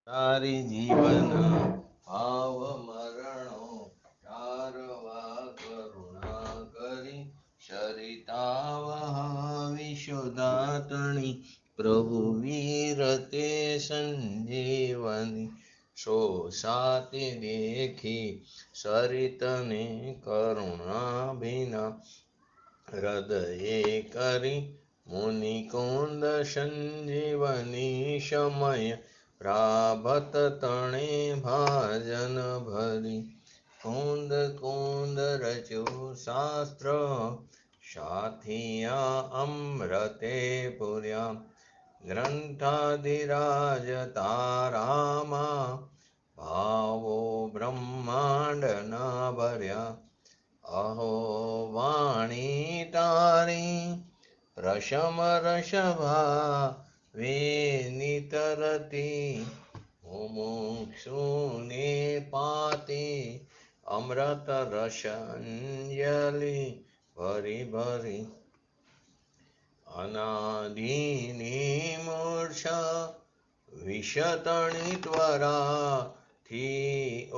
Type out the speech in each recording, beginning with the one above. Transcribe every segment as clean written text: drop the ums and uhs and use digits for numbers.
તારી જીવન ભાવ મરણો તારવા કરુણા કરી સરિતા વહાવી શોધાતણી પ્રભુ વીર તે સંજીવની સો સાતે દેખી સરિતને કરુણા ભીના હૃદયે કરી મુનિકુંદ સંજીવની સમય પ્રાભત તણે ભાજન ભરી કુંદ કુંદ રચ્યું શાસ્ત્ર સાથિયા અમૃતે પુર્યા ગ્રંથાધિરાજ તારામાં ભાવો બ્રહ્માંડના ભર્યા અહો વાણી તારી પ્રશમ રસભા વેનિતરતી મુમુક્ષુને પાતે અમૃત રસંજલિ ભરી ભરી અનાદિની મૂર્છા વિષતણી ત્વરાથી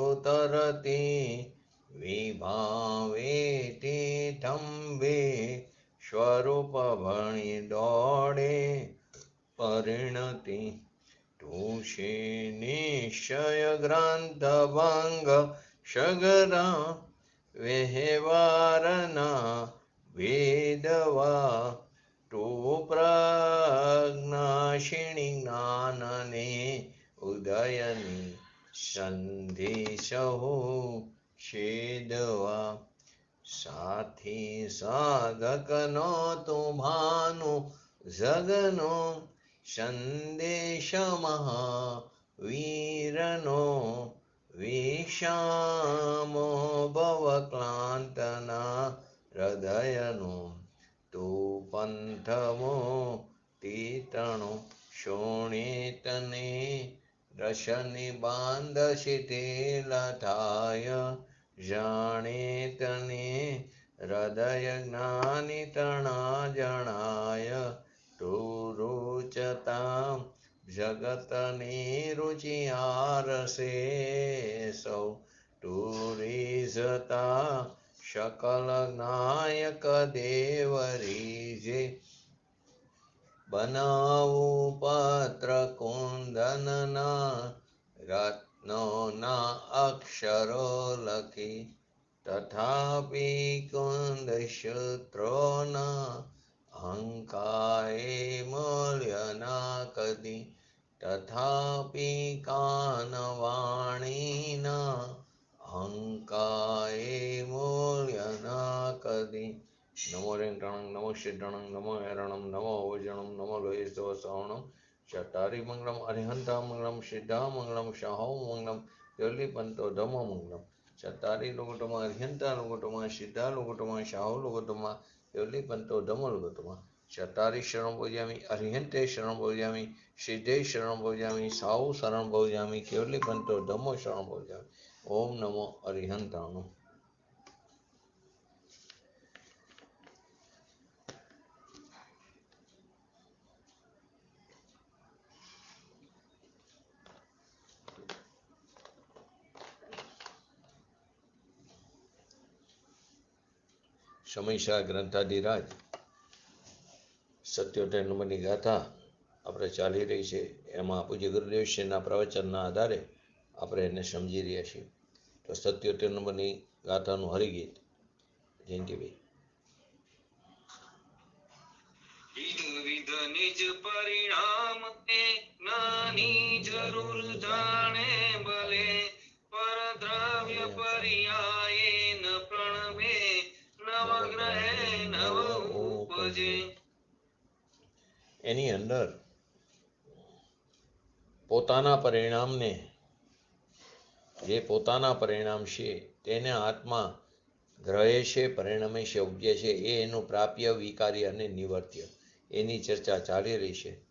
ઉતરતી વિભાવે તે થંભે સ્વરૂપ ભણી દોડે પરિણતિ તુષે નિશ્ચય ગ્રંથ ભંગ સગરા વ્યવહારના વેદવા ટુ પ્રજ્ઞાશિણી જ્ઞાનને ઉદયની સંધિ સહુ છેદવા સાથી સાધકનો તુમ્હાનો જગનો સંદેશ મહાવીરનો વિષામો ભવક્લાંતના હૃદયનો તું પંથમો તીતણો શોણિતને દશની બાંધ શિથિલ થાય જાણે તને હૃદય જ્ઞાની તણા જણાય તું રૂચતા જગતની રુચિ આરસે સૌ તું રીઝતા શકલ નાયક દેવ રીજે બનાવું પત્ર કુંદનના રત્નોના અક્ષરો લખી તથાપિ કુંદ સૂત્રોના અંકાએ મૂલ્યના કદી તથાપિ કાનવાણીના અંકાએ મૂલ્યના કદી નમો રેંકણં નમો સિદ્ધણં નમો હેરણં નમો ઓજણં નમો લોહિતો સવણં ચટારી મંગલમ અરિહંતા મંગલમ સિદ્ધા મંગલમ શાહો મંગલમ યોલિપંતો ધમો મંગલમ ચટારી લુગુટમાં અરિહંતા લુગુટમાં સિદ્ધા લુગુટમાં શાહો લુગુટમાં યોલિપંતો ધમો લુગુટમાં ચટારી શરણ ભોજામી અરિહંતે શરણ ભોજામી સિદ્ધે શરણ ભોજામી સાહુ શરણ ભોજામી યોલિપંતો ધમો શરણ ભોજામી ઓમ નમો અરિહંતાણું. સમયસા ગ્રંથાધિરાજ 77 નંબરની ગાથા આપણે ચાલી રહી છે. એમાં પૂજ્ય ગુરુદેવ શ્રીના પ્રવચનના આધારે આપણે એને સમજી રહ્યા છીએ. તો 77 નંબરની ગાથાનું હરિગીત જયંતિભાઈ. વિધ નિજ પરિણામ એ જ્ઞાની જરૂર જાણે ભલે પરદ્રવ્ય પર્યાય ન પ્રણવે નવગ્રહે નવ ઉપજે. એની અંદર પોતાના પરિણામને જે પોતાના પરિણામ છે તેને આત્મા ગ્રહે છે, પરિણમે છે, ઉપજે છે. એ એનું પ્રાપ્ય, વિકાર્ય અને નિવર્ત્ય એની ચર્ચા ચાલી રહી છે.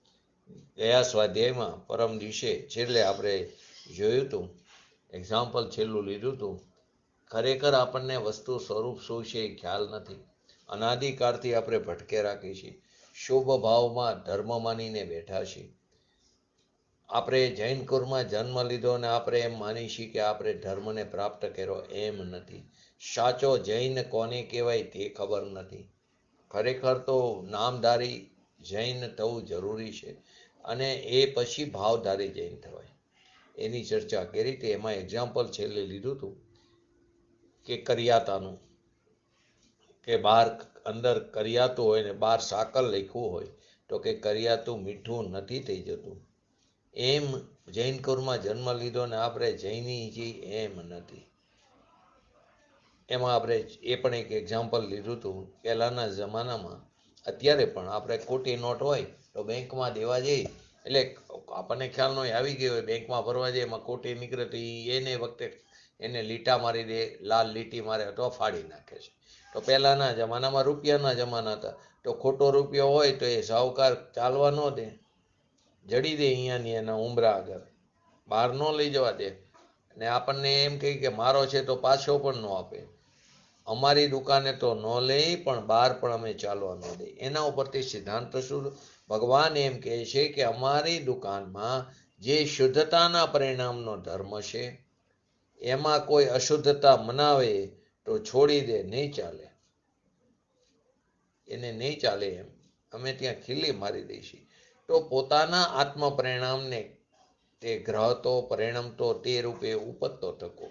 ગયા સ્વાધ્યાયમાં પરમ દિવસે છેલ્લે આપણે જોયું હતું, એક્ઝામ્પલ છેલ્લું લીધું હતું. ખરેખર આપણને વસ્તુ સ્વરૂપ શું છે એ ખ્યાલ નથી. અનાદિકાળથી આપણે ભટકે રાખીએ છીએ. શુભ ભાવમાં ધર્મ માનીને બેઠા છીએ. આપણે જૈન કુળમાં જન્મ લીધો ને આપણે એમ માની છીએ કે આપણે ધર્મને પ્રાપ્ત કર્યો, એમ નથી. સાચો જૈન કોને કહેવાય તે ખબર નથી. ખરેખર તો નામધારી જૈન થવું જરૂરી છે અને એ પછી ભાવધારી જૈન થવાય. એની ચર્ચા કરી હતી. એમાં એક્ઝામ્પલ છેલ્લે લીધું હતું કે કરિયાતાનું, કે બહાર અંદર કરિયાતું હોય ને બહાર સાકર લખ્યું હોય તો કે કરિયાતું મીઠું નથી થઈ જતું. એમ જૈન કુળમાં જન્મ લીધો ને આપણે જૈની છીએ એમ નથી. એમાં આપણે એ પણ એક એક્ઝામ્પલ લીધું હતું. પહેલાના જમાનામાં, અત્યારે પણ આપણે ખોટી નોટ હોય તો બેંકમાં દેવા જઈએ એટલે આપણને ખ્યાલ ન હોય, આવી ગયો હોય બેંકમાં ભરવા જઈએ, એમાં ખોટી નીકળે તો એને વખતે એને લીટા મારી દે, લાલ લીટી મારે અથવા ફાડી નાખે છે. તો પહેલાના જમાનામાં રૂપિયાના જમાના હતા, તો ખોટો રૂપિયો હોય તો એ સાહુકાર ચાલવા ન દે, જડી દે અહીંયાની એના ઉંબરા આગળ, બહાર ન લઈ જવા દે. અને આપણને એમ કહે કે મારો છે તો પાછો પણ ન આપે. અમારી દુકાને તો ન લઈ પણ બહાર પણ અમે ચાલવા ન દે. એના ઉપરથી સિદ્ધાંત શું? ભગવાન એમ કહે છે કે અમારી દુકાનમાં જે શુદ્ધતાના પરિણામનો ધર્મ છે એમાં કોઈ અશુદ્ધતા મનાવે તો છોડી દે, નહીં ચાલે, એને નહીં ચાલે, એમ અમે ત્યાં ખીલ્લી મારી દઈશી. તો પોતાના આત્મ પરિણામને તે ગ્રહતો પરિણમતો તે રૂપે ઉપજતો થકો.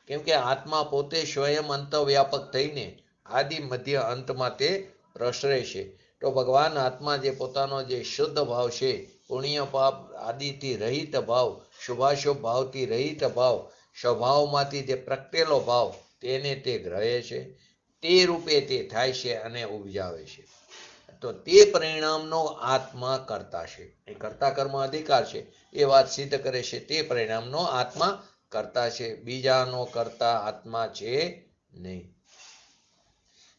કેમ કે આત્મા પોતે સ્વયં અંતવ્યાપક થઈને આદિ મધ્ય અંતમાં તે પ્રસરે છે. તો ભગવાન આત્મા જે પોતાનો જે શુદ્ધ ભાવ છે, પુણ્ય પાપ આદિથી રહિત ભાવ, શુભાશુભ ભાવથી રહિત ભાવ, સ્વભાવમાંથી જે પ્રગટેલો ભાવ, તેને તે ગ્રહે છે, તે રૂપે તે થાય છે અને ઉપજાવે છે. તો તે પરિણામનો આત્મા કરતા છે. એ કર્તા કર્મ અધિકાર છે, એ વાત સિદ્ધ કરે છે. તે પરિણામનો આત્મા કરતા છે, બીજાનો કરતા આત્મા છે નહીં.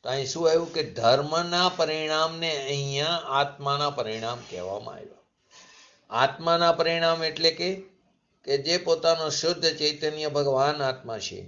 તો અહીં શું આવ્યું કે ધર્મના પરિણામને અહીંયા આત્માના પરિણામ કહેવામાં આવ્યા. આત્માના પરિણામ એટલે કે જે પોતાનો શુદ્ધ ચૈતન્ય ભગવાન આત્મા છે,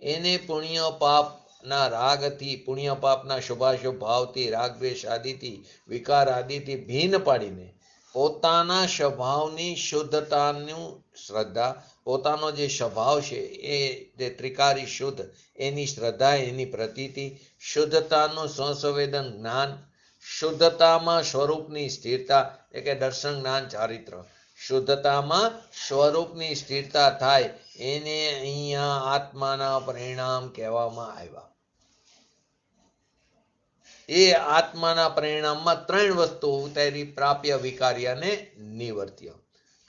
એને પુણ્ય પાપના રાગથી, પુણ્ય પાપના શુભાશુભ ભાવથી, રાગદ્વેષ આદિથી, વિકાર આદિથી ભિન્ન પાડીને પોતાના સ્વભાવની શુદ્ધતાનું શ્રદ્ધા, પોતાનો જે સ્વભાવ છે એ જે ત્રિકારી શુદ્ધ, એની શ્રદ્ધા, એની પ્રતીતિ, શુદ્ધતાનું સંસંવેદન જ્ઞાન, શુદ્ધતામાં સ્વરૂપની સ્થિરતા, એટલે કે દર્શન જ્ઞાન ચારિત્ર, શુદ્ધતામાં સ્વરૂપની સ્થિરતા થાય, એને અહીંયા આત્માના પરિણામ કહેવામાં આવ્યા. એ આત્માના પરિણામમાં ત્રણ વસ્તુ ઉતારી: પ્રાપ્ય, વિકાર્ય અને નિવર્ત્ય.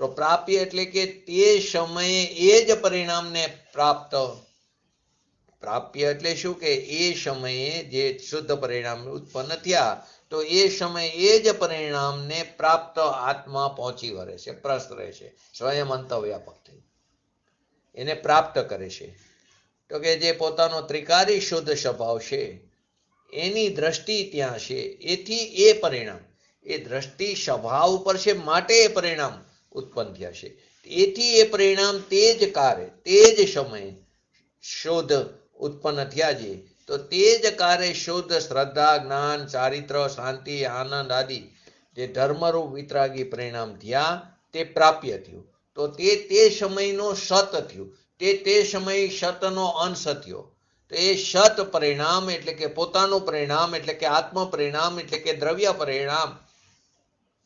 તો પ્રાપ્ય એટલે કે તે સમયે એ જ પરિણામને પ્રાપ્ત. પ્રાપ્ય એટલે શું કે એ સમયે જે શુદ્ધ પરિણામ ઉત્પન્ન થયા, તો એ સમયે એ જ પરિણામને પ્રાપ્ત આત્મા પહોંચી વળે છે, પ્રસરે છે, સ્વયં અંતવ્યાપક થઈ એને પ્રાપ્ત કરે છે. તો કે જે પોતાનો ત્રિકારી શુદ્ધ સ્વભાવ છે એની દ્રષ્ટિ ત્યાં છે, એથી એ પરિણામ, એ દ્રષ્ટિ સ્વભાવ ઉપર છે માટે એ પરિણામ ઉત્પન્ન થયા છે. એથી એ પરિણામ તે જ કાર્ય, તે જ સમયે શુદ્ધ ઉત્પન્ન થયા છે. તો તે જ કાર્ય શુદ્ધ શ્રદ્ધા, જ્ઞાન, ચારિત્ર, શાંતિ, આનંદ આદિ જે ધર્મરૂપ વિતરાગી પરિણામ થયા તે પ્રાપ્ય થયું. તો તે સમયનો સત થયું, તે સમય સતનો અંશ થયો. તો એ સત પરિણામ એટલે કે પોતાનું પરિણામ, એટલે કે આત્મ પરિણામ, એટલે કે દ્રવ્ય પરિણામ,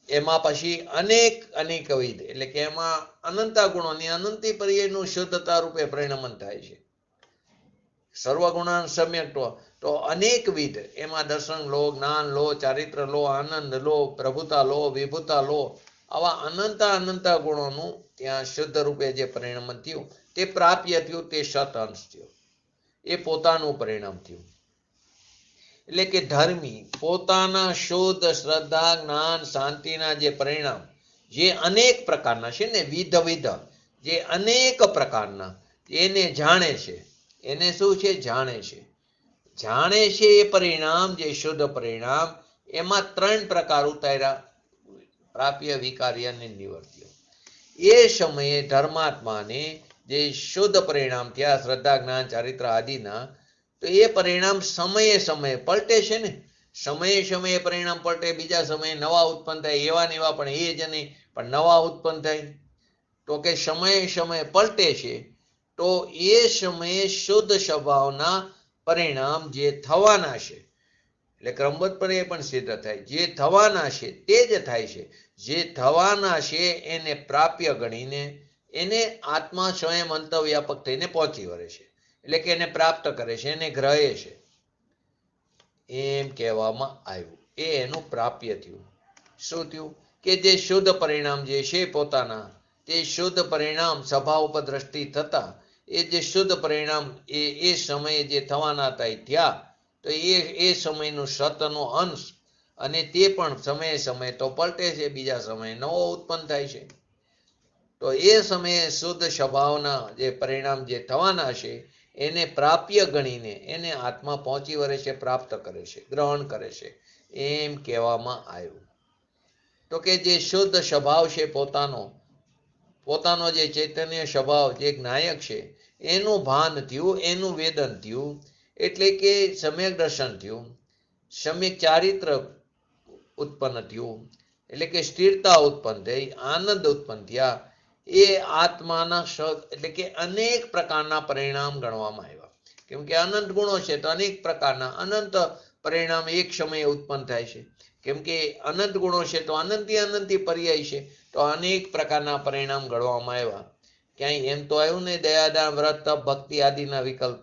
એમાં પછી અનેકવિધ એટલે કે એમાં અનંતા ગુણોની અનંતી પર્યાયનું શુદ્ધતા રૂપે પરિણમન થાય છે. સર્વગુણાન સમ્યક્ત્વ, તો અનેકવિધ એમાં દર્શન લો, જ્ઞાન લો, ચારિત્ર લો, આનંદ લો, પ્રભુતા લો, વિભુતા લો, આવા અનંતા ગુણોનું ત્યાં શુદ્ધ રૂપે જે પરિણમન થયું તે પ્રાપ્ય થયું, તે સત અંશ થયો, એ પોતાનું પરિણામ થયું. એટલે કે ધર્મી પોતાના શુદ્ધ શ્રદ્ધા, જ્ઞાન, શાંતિના જે પરિણામ જે અનેક પ્રકારના છે ને, વિધ જે અનેક પ્રકારના, એને જાણે છે. એને શું છે? જાણે છે. જાણે છે એ પરિણામ, જે શુદ્ધ પરિણામ, એમાં ત્રણ પ્રકાર ઉતાર્યા: પ્રાપ્ય, વિકાર્ય અને નિવર્ત્ય. એ સમયે ધર્માત્માને જે શુદ્ધ પરિણામ થયા, શ્રદ્ધા, જ્ઞાન, ચારિત્ર આદિના, તો એ પરિણામ સમયે પલટે છે ને. સમયે સમયે પરિણામ પલટે, બીજા સમયે નવા ઉત્પન્ન થાય, એવા ને એવા પણ એ જ નહીં, પણ નવા ઉત્પન્ન થાય. તો કે સમયે સમયે પલટે છે, તો એ સમયે શુદ્ધ સ્વભાવના પરિણામ જે થવાના છે, એટલે ક્રમબદ્ધ પર્યાય પણ સિદ્ધ થાય, જે થવાના છે તે જ થાય છે. જે થવાના છે એને પ્રાપ્ય ગણીને એને આત્મા સ્વયં અંતર્વ્યાપક થઈને પહોંચી વળે છે, એટલે કે એને પ્રાપ્ત કરે છે, એને ગ્રહે છે, એમ કહેવામાં આવ્યું. એ એનું પ્રાપ્ય થયું. શું થયું? કે જે શુદ્ધ પરિણામ જે છે પોતાના, તે શુદ્ધ પરિણામ સભા ઉપર દ્રષ્ટિ થતા એ જે શુદ્ધ પરિણામ એ સમયે જે થવાના હતા એ થયા, તો એ સમયનું સતનો અંશ, અને તે પણ સમયે સમયે તો પલટે છે, બીજા સમયે નવો ઉત્પન્ન થાય છે. તો એ સમયે શુદ્ધ સ્વભાવના જે પરિણામ જે થવાના છે એને પ્રાપ્ય ગણીને એને આત્મા પહોંચી વળે છે, પ્રાપ્ત કરે છે, ગ્રહણ કરે છે, એમ કહેવામાં આવ્યું. તો કે જે શુદ્ધ સ્વભાવ છે પોતાનો જે ચૈતન્ય સ્વભાવ જે જ્ઞાયક છે એનું ભાન થયું, એનું વેદન થયું, એટલે કે સમ્યક દર્શન થયું, સમ્યક ચારિત્ર ઉત્પન્ન થયું, એટલે કે સ્થિરતા ઉત્પન્ન થઈ, આનંદ ઉત્પન્ન થયા. એ આત્માના એટલે કે અનેક પ્રકારના પરિણામ ગણવામાં આવ્યા. કેમ કે અનંત ગુણો છે તો અનેક પ્રકારના અનંત પરિણામ એક સમયે ઉત્પન્ન થાય છે. કેમ કે અનંત ગુણો છે તો અનંતી પર્યાય છે, તો અનેક પ્રકારના પરિણામ ગણવામાં આવ્યા. ક્યાંય એમ તો આવ્યું ને દયાદાન વ્રત તપ ભક્તિ આદિના વિકલ્પ,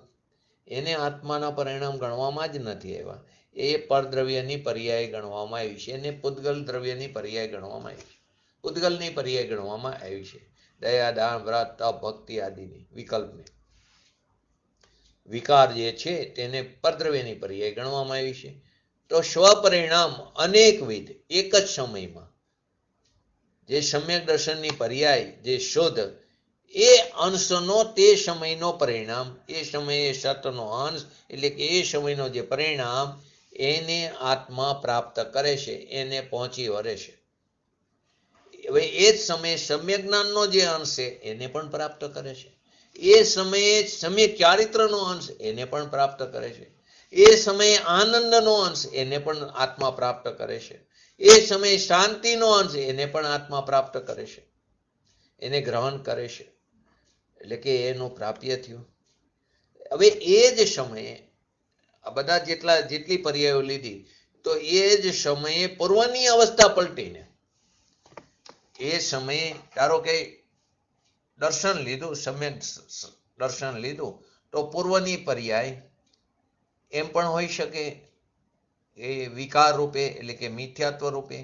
એને આત્માના પરિણામ ગણવામાં જ નથી આવ્યા. એ પરદ્રવ્યની પર્યાય ગણવામાં આવી છે, એને પૂતગલ દ્રવ્યની પર્યાય ગણવામાં આવી છે, પૂતગલની પર્યાય ગણવામાં આવી છે. દયાદાન વ્રત તપ ભક્તિ આદિની વિકલ્પને વિકાર જે છે તેને પરદ્રવ્યની પર્યાય ગણવામાં આવી છે. તો સ્વપરિણામ અનેકવિધ એક જ સમયમાં જે સમ્યક દર્શનની પર્યાય જે શોધ, એ અંશનો તે સમયનો પરિણામ, એ સમયે સતનો અંશ, એટલે કે એ સમયનો જે પરિણામ એને આત્મા પ્રાપ્ત કરે છે, એને પહોંચી વળે છે. હવે એ જ સમયે સમ્યક જ્ઞાનનો જે અંશ છે એને પણ પ્રાપ્ત કરે છે. એ સમયે સમ્યક ચારિત્રનો અંશ એને પણ પ્રાપ્ત કરે છે. એ સમયે આનંદનો અંશ એને પણ આત્મા પ્રાપ્ત કરે છે. એ સમયે શાંતિનો અંશ એને પણ આત્મા પ્રાપ્ત કરે છે, એને ગ્રહણ કરે છે, એટલે કે એનું પ્રાપ્ય થયું. હવે એ જ સમયે આ બધા જેટલી પર્યાયો લીધી, તો એ જ સમયે પૂર્વની અવસ્થા પલટીને, એ સમયે ધારો કે દર્શન લીધું, સમ્યક દર્શન લીધું, તો પૂર્વની પર્યાય એમ પણ હોઈ શકે એ વિકાર રૂપે, એટલે કે મિથ્યાત્વ રૂપે.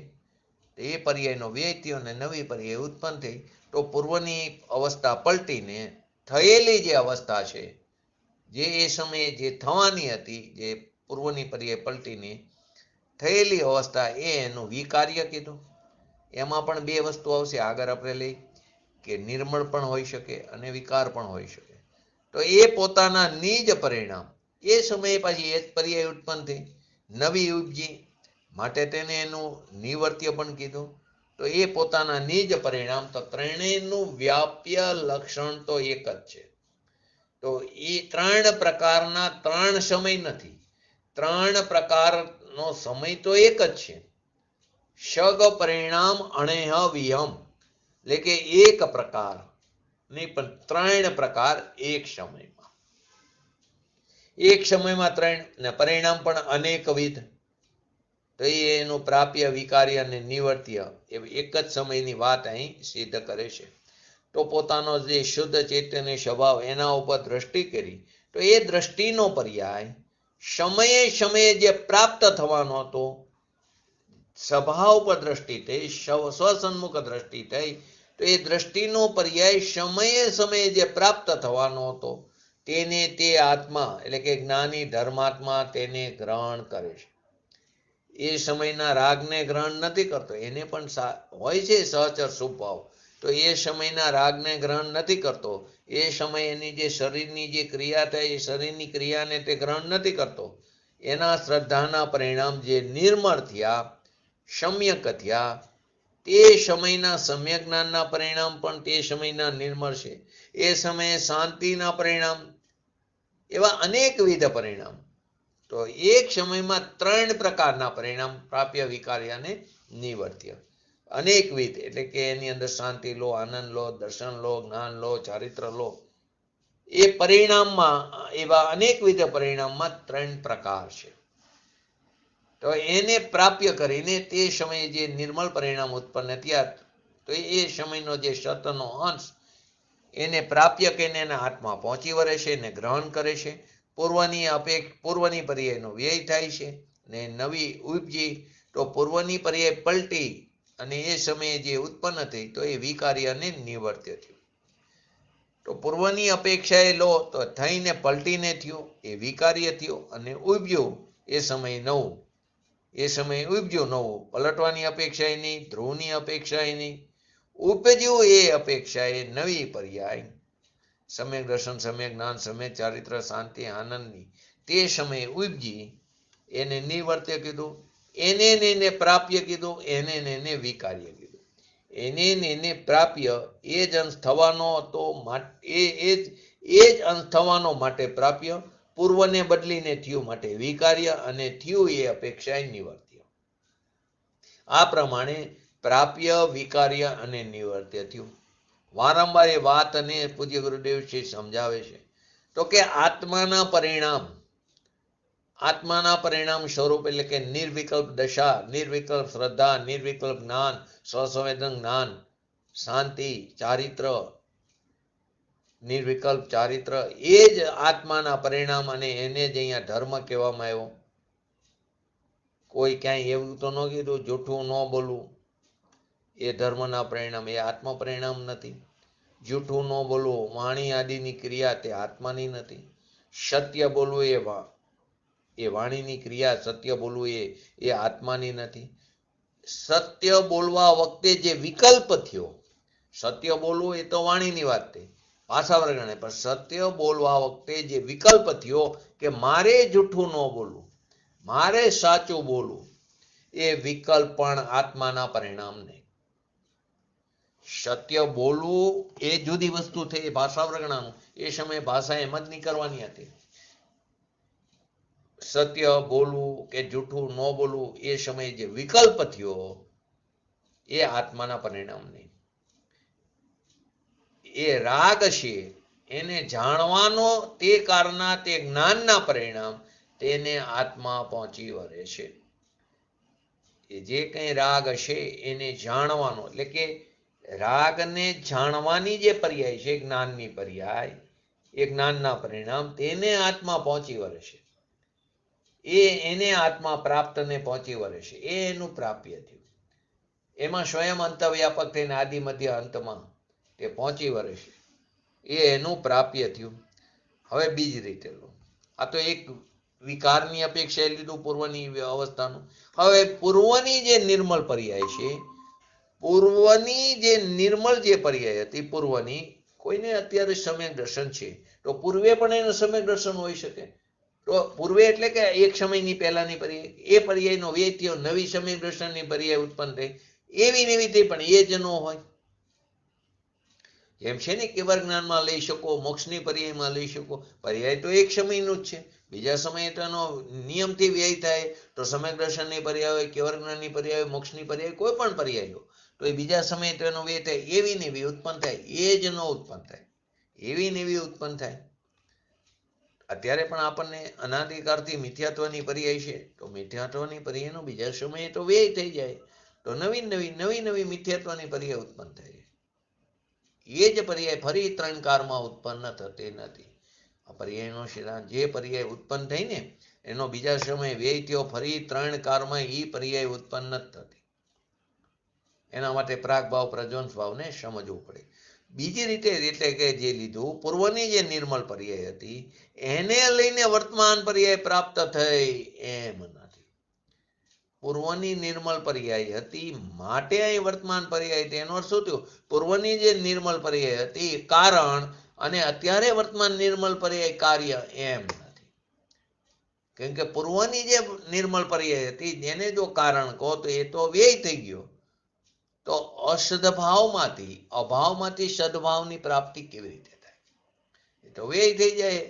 એ પર્યાયનો વ્યય થયો અને નવી પર્યાય ઉત્પન્ન થઈ, તો પૂર્વની અવસ્થા પલટીને થયેલી જે અવસ્થા છે, જે એ સમયે જે થવાની હતી, જે પૂર્વની પર્યાય પલટીને થયેલી અવસ્થા, એ એનું વિકાર્ય કીધું. એમાં પણ બે વસ્તુ આવશે આગળ આપણે લઈ, કે નિર્મળ પણ હોઈ શકે અને વિકાર પણ હોઈ શકે. તો એ પોતાના નિજ પરિણામ, એ સમયે પાછી એ જ પર્યાય ઉત્પન્ન થઈ, નવી ઉપજી, માટે તેને એનું નિવર્ત્ય પણ કીધું. તો એ પોતાના નિજ પરિણામ, તો ત્રણેયનું વ્યાપ્ય લક્ષણ તો એક જ છે. તો એ ત્રણ પ્રકારના ત્રણ સમય નથી, ત્રણ પ્રકારનો સમય તો એક જ છે. શગ પરિણામ અણેહ વિહમ, એટલે કે એક પ્રકાર નહીં પણ ત્રણ પ્રકાર એક સમયમાં, એક સમયમાં ત્રણ, ને પરિણામ પણ અનેકવિધ. તો એનું પ્રાપ્ય વિકાર્ય અને નિવર્ત્ય એક જ સમયની વાત અહીં સિદ્ધ કરે છે. તો પોતાનો જે શુદ્ધ ચૈતન્ય સ્વભાવ એના ઉપર દ્રષ્ટિ કરી, તો એ દ્રષ્ટિનો પર્યાય સમયે સમયે જે પ્રાપ્ત થવાનો હતો, સ્વભાવ પર દ્રષ્ટિ થઈ, સ્વસન્મુખ દ્રષ્ટિ થઈ, તો એ દ્રષ્ટિનો પર્યાય સમયે સમયે જે પ્રાપ્ત થવાનો હતો તેને તે આત્મા, એટલે કે જ્ઞાની ધર્માત્મા તેને ગ્રહણ કરે છે. એ સમયના રાગને ગ્રહણ નથી કરતો, એને પણ હોય છે સહચર સ્વભાવ, તો એ સમયના રાગને ગ્રહણ નથી કરતો. એ સમય એની જે શરીરની જે ક્રિયા થાય, એ શરીરની ક્રિયાને તે ગ્રહણ નથી કરતો. એના શ્રદ્ધાના પરિણામ જે નિર્મળ થયા, સમ્યક થયા, તે સમયના સમ્યક જ્ઞાનના પરિણામ પણ તે સમયના નિર્મળ છે. એ સમયે શાંતિના પરિણામ, એવા અનેકવિધ પરિણામ તો એક સમયમાં 3 પ્રકારના પરિણામ પ્રાપ્ય, વિકાર્ય અને નિવર્ત્ય. અનેકવિધ એટલે કે એની અંદર શાંતિ લો, આનંદ લો, દર્શન લો, જ્ઞાન લો, ચારિત્ર લો. એ પરિણામમાં એવા અનેકવિધ પરિણામમાં 3 પ્રકાર છે. તો એને પ્રાપ્ય કરીને તે સમયે જે નિર્મળ પરિણામ ઉત્પન્ન થયા, તો એ સમયનો જે સતનો અંશ એને પ્રાપ્ય કરીને એના હાથમાં પહોંચી વળે છે, એને ગ્રહણ કરે છે. પૂર્વની પર્યાયનો વ્યય થાય છે ને નવી ઉપજી, તો પૂર્વની પર્યાય પલટી અને એ સમયે જે ઉત્પન્ન થઈ તો એ વિકાર્ય અને નિવર્ત્ય થયું. તો પૂર્વની અપેક્ષાએ લો તો થઈને પલટીને થયો એ વિકાર્ય થયો, અને ઉભ્યું એ સમય નવું, એ સમયે ઉપજ્યું નવું, પલટવાની અપેક્ષાએ નહીં, ધ્રુવની અપેક્ષાએ નહીં, ઉપજ્યું એ અપેક્ષાએ નવી પર્યાય, સમ્યક દર્શન, સમ્યક જ્ઞાન, સમ્યક ચારિત્ર, શાંતિ, આનંદની તે સમયે ઉપજી એને નિવર્ત્ય કીધું. એને પ્રાપ્ય કીધું, એને વિકાર્ય કીધું. એને પ્રાપ્ય એ જ અંશ થવાનો હતો, એ જ અંશ થવાનો માટે પ્રાપ્ય, પૂર્વને બદલીને થયું માટે વિકાર્ય, અને થયું એ અપેક્ષાએ નિવર્ત્ય. આ પ્રમાણે પ્રાપ્ય, વિકાર્ય અને નિવર્ત્ય થયું. વારંવાર એ વાત અને પૂજ્ય ગુરુદેવ શ્રી સમજાવે છે. તો કે આત્માના પરિણામ સ્વરૂપ એટલે કે નિર્વિકલ્પ દશા, નિર્વિકલ્પ શ્રદ્ધા, નિર્વિકલ્પ જ્ઞાન, સ્વસંવેદન જ્ઞાન, શાંતિ, ચારિત્ર, નિર્વિકલ્પ ચારિત્ર, એ જ આત્માના પરિણામ. અને એને જ અહીંયા ધર્મ કહેવામાં આવ્યો. કોઈ ક્યાંય એવું તો ન કીધું જૂઠું ન બોલવું એ ધર્મના પરિણામ, એ આત્મ પરિણામ નથી. જૂઠું ન બોલવું, વાણી આદિની ક્રિયા તે આત્માની નથી. સત્ય બોલવું એ વાણીની ક્રિયા, સત્ય બોલવું એ આત્માની નથી. સત્ય બોલવા વખતે જે વિકલ્પ થયો, સત્ય બોલવું એ તો વાણીની વાત થઈ, ભાષા વર્ગણે, પણ સત્ય બોલવા વખતે જે વિકલ્પ થયો કે મારે જૂઠું ન બોલવું, મારે સાચું બોલવું, એ વિકલ્પ પણ આત્માના પરિણામ નહીં. સત્ય બોલવું એ જુદી વસ્તુ થઈ, ભાષા વર્ગણાનું. એ સમયે ભાષા એમ જ નીકળવાની હતી. સત્ય બોલવું કે જૂઠું ન બોલવું એ સમયે જે વિકલ્પ થયો એ આત્માના પરિણામ નહીં. એ રાગ છે એને જાણવાનો તે કારના તે જ્ઞાનના પરિણામ, તેને આત્મા પહોંચી વળે છે. એ જે કંઈ રાગ હશે એને જાણવાનો, એટલે કે રાગને જાણવાની જે પર્યાય છે, જ્ઞાનની પર્યાય, એ જ્ઞાનના પરિણામ, તેને આત્મા પહોંચી વળે છે. એને આત્મા પ્રાપ્તને પહોંચી વળે છે. એ એનું પ્રાપ્ય થયું. એમાં સ્વયં અંતવ્યાપક થઈને આદિ મધ્ય અંતમાં તે પહોંચી વળે છે. એ એનું પ્રાપ્ય થયું. હવે બીજી રીતે લો, આ તો એક વિકારની અપેક્ષાએ લીધું પૂર્વની અવસ્થાનું. હવે પૂર્વની જે નિર્મળ પર્યાય છે, પૂર્વની જે નિર્મળ જે પર્યાય હતી પૂર્વની, કોઈને અત્યારે સમ્યક દર્શન છે તો પૂર્વે પણ એનું સમ્યક દર્શન હોઈ શકે. તો પૂર્વે એટલે કે એક સમયની પહેલાની પર્યાય, એ પર્યાયનો વ્યય થયો, નવી સમ્યક દર્શનની પર્યાય ઉત્પન્ન થઈ, એવી નેવી થઈ, પણ એ જ ન હોય. એમ છે ને, કેવળ જ્ઞાનમાં લઈ શકો, મોક્ષની પર્યાયમાં લઈ શકો, પર્યાય તો એક સમયનું જ છે. બીજા સમયે તો એનો નિયમથી વ્યય થાય. તો સમ્યક દર્શનની પર્યાય હોય, કેવળ જ્ઞાનની પર્યાય હોય, મોક્ષની પર્યાય, કોઈ પણ પર્યાય હોય, તો એ બીજા સમયે તો એનો વ્યય થાય. એવી નેવી ઉત્પન્ન થાય, એ જ ન ઉત્પન્ન થાય, એવી નેવી ઉત્પન્ન થાય. અત્યારે પણ આપણને અનાદિકાળથી મિથ્યાત્વની પર્યાય છે, તો મિથ્યાત્વની પર્યાયનો બીજા સમયે તો વ્યય થઈ જાય, તો નવી મિથ્યાત્વની પર્યાય ઉત્પન્ન થાય. એ જ પર્યાય ફરી 3 કાળમાં ઉત્પન્ન થતી નથી. આ પર્યાયનો સિદ્ધાંત, જે પર્યાય ઉત્પન્ન થઈ ને એનો બીજા સમયે વ્યય થયો, ફરી 3 કાળમાં એ પર્યાય ઉત્પન્ન જ થતી. એના માટે પ્રાગ ભાવ, પ્રજ્વંસ ભાવને સમજવું પડે. બીજી રીતે એટલે કે જે લીધું પૂર્વની જે નિર્મળ પર્યાય હતી એને લઈને વર્તમાન પર્યાય પ્રાપ્ત થઈ એમ નથી. પૂર્વની નિર્મળ પર્યાય હતી માટે અહીં વર્તમાન પર્યાય. તેનો અર્થ શું થયો? પૂર્વની જે નિર્મળ પર્યાય હતી કારણ, અને અત્યારે વર્તમાન નિર્મળ પર્યાય કાર્ય એમ નથી. કેમ કે પૂર્વની જે નિર્મળ પર્યાય હતી એને જો કારણ કહો તો એ તો વ્યય થઈ ગયો. તો અસદભાવમાંથી, અભાવમાંથી સદભાવની પ્રાપ્તિ કેવી રીતે થાય? એ તો વ્યય થઈ જાય.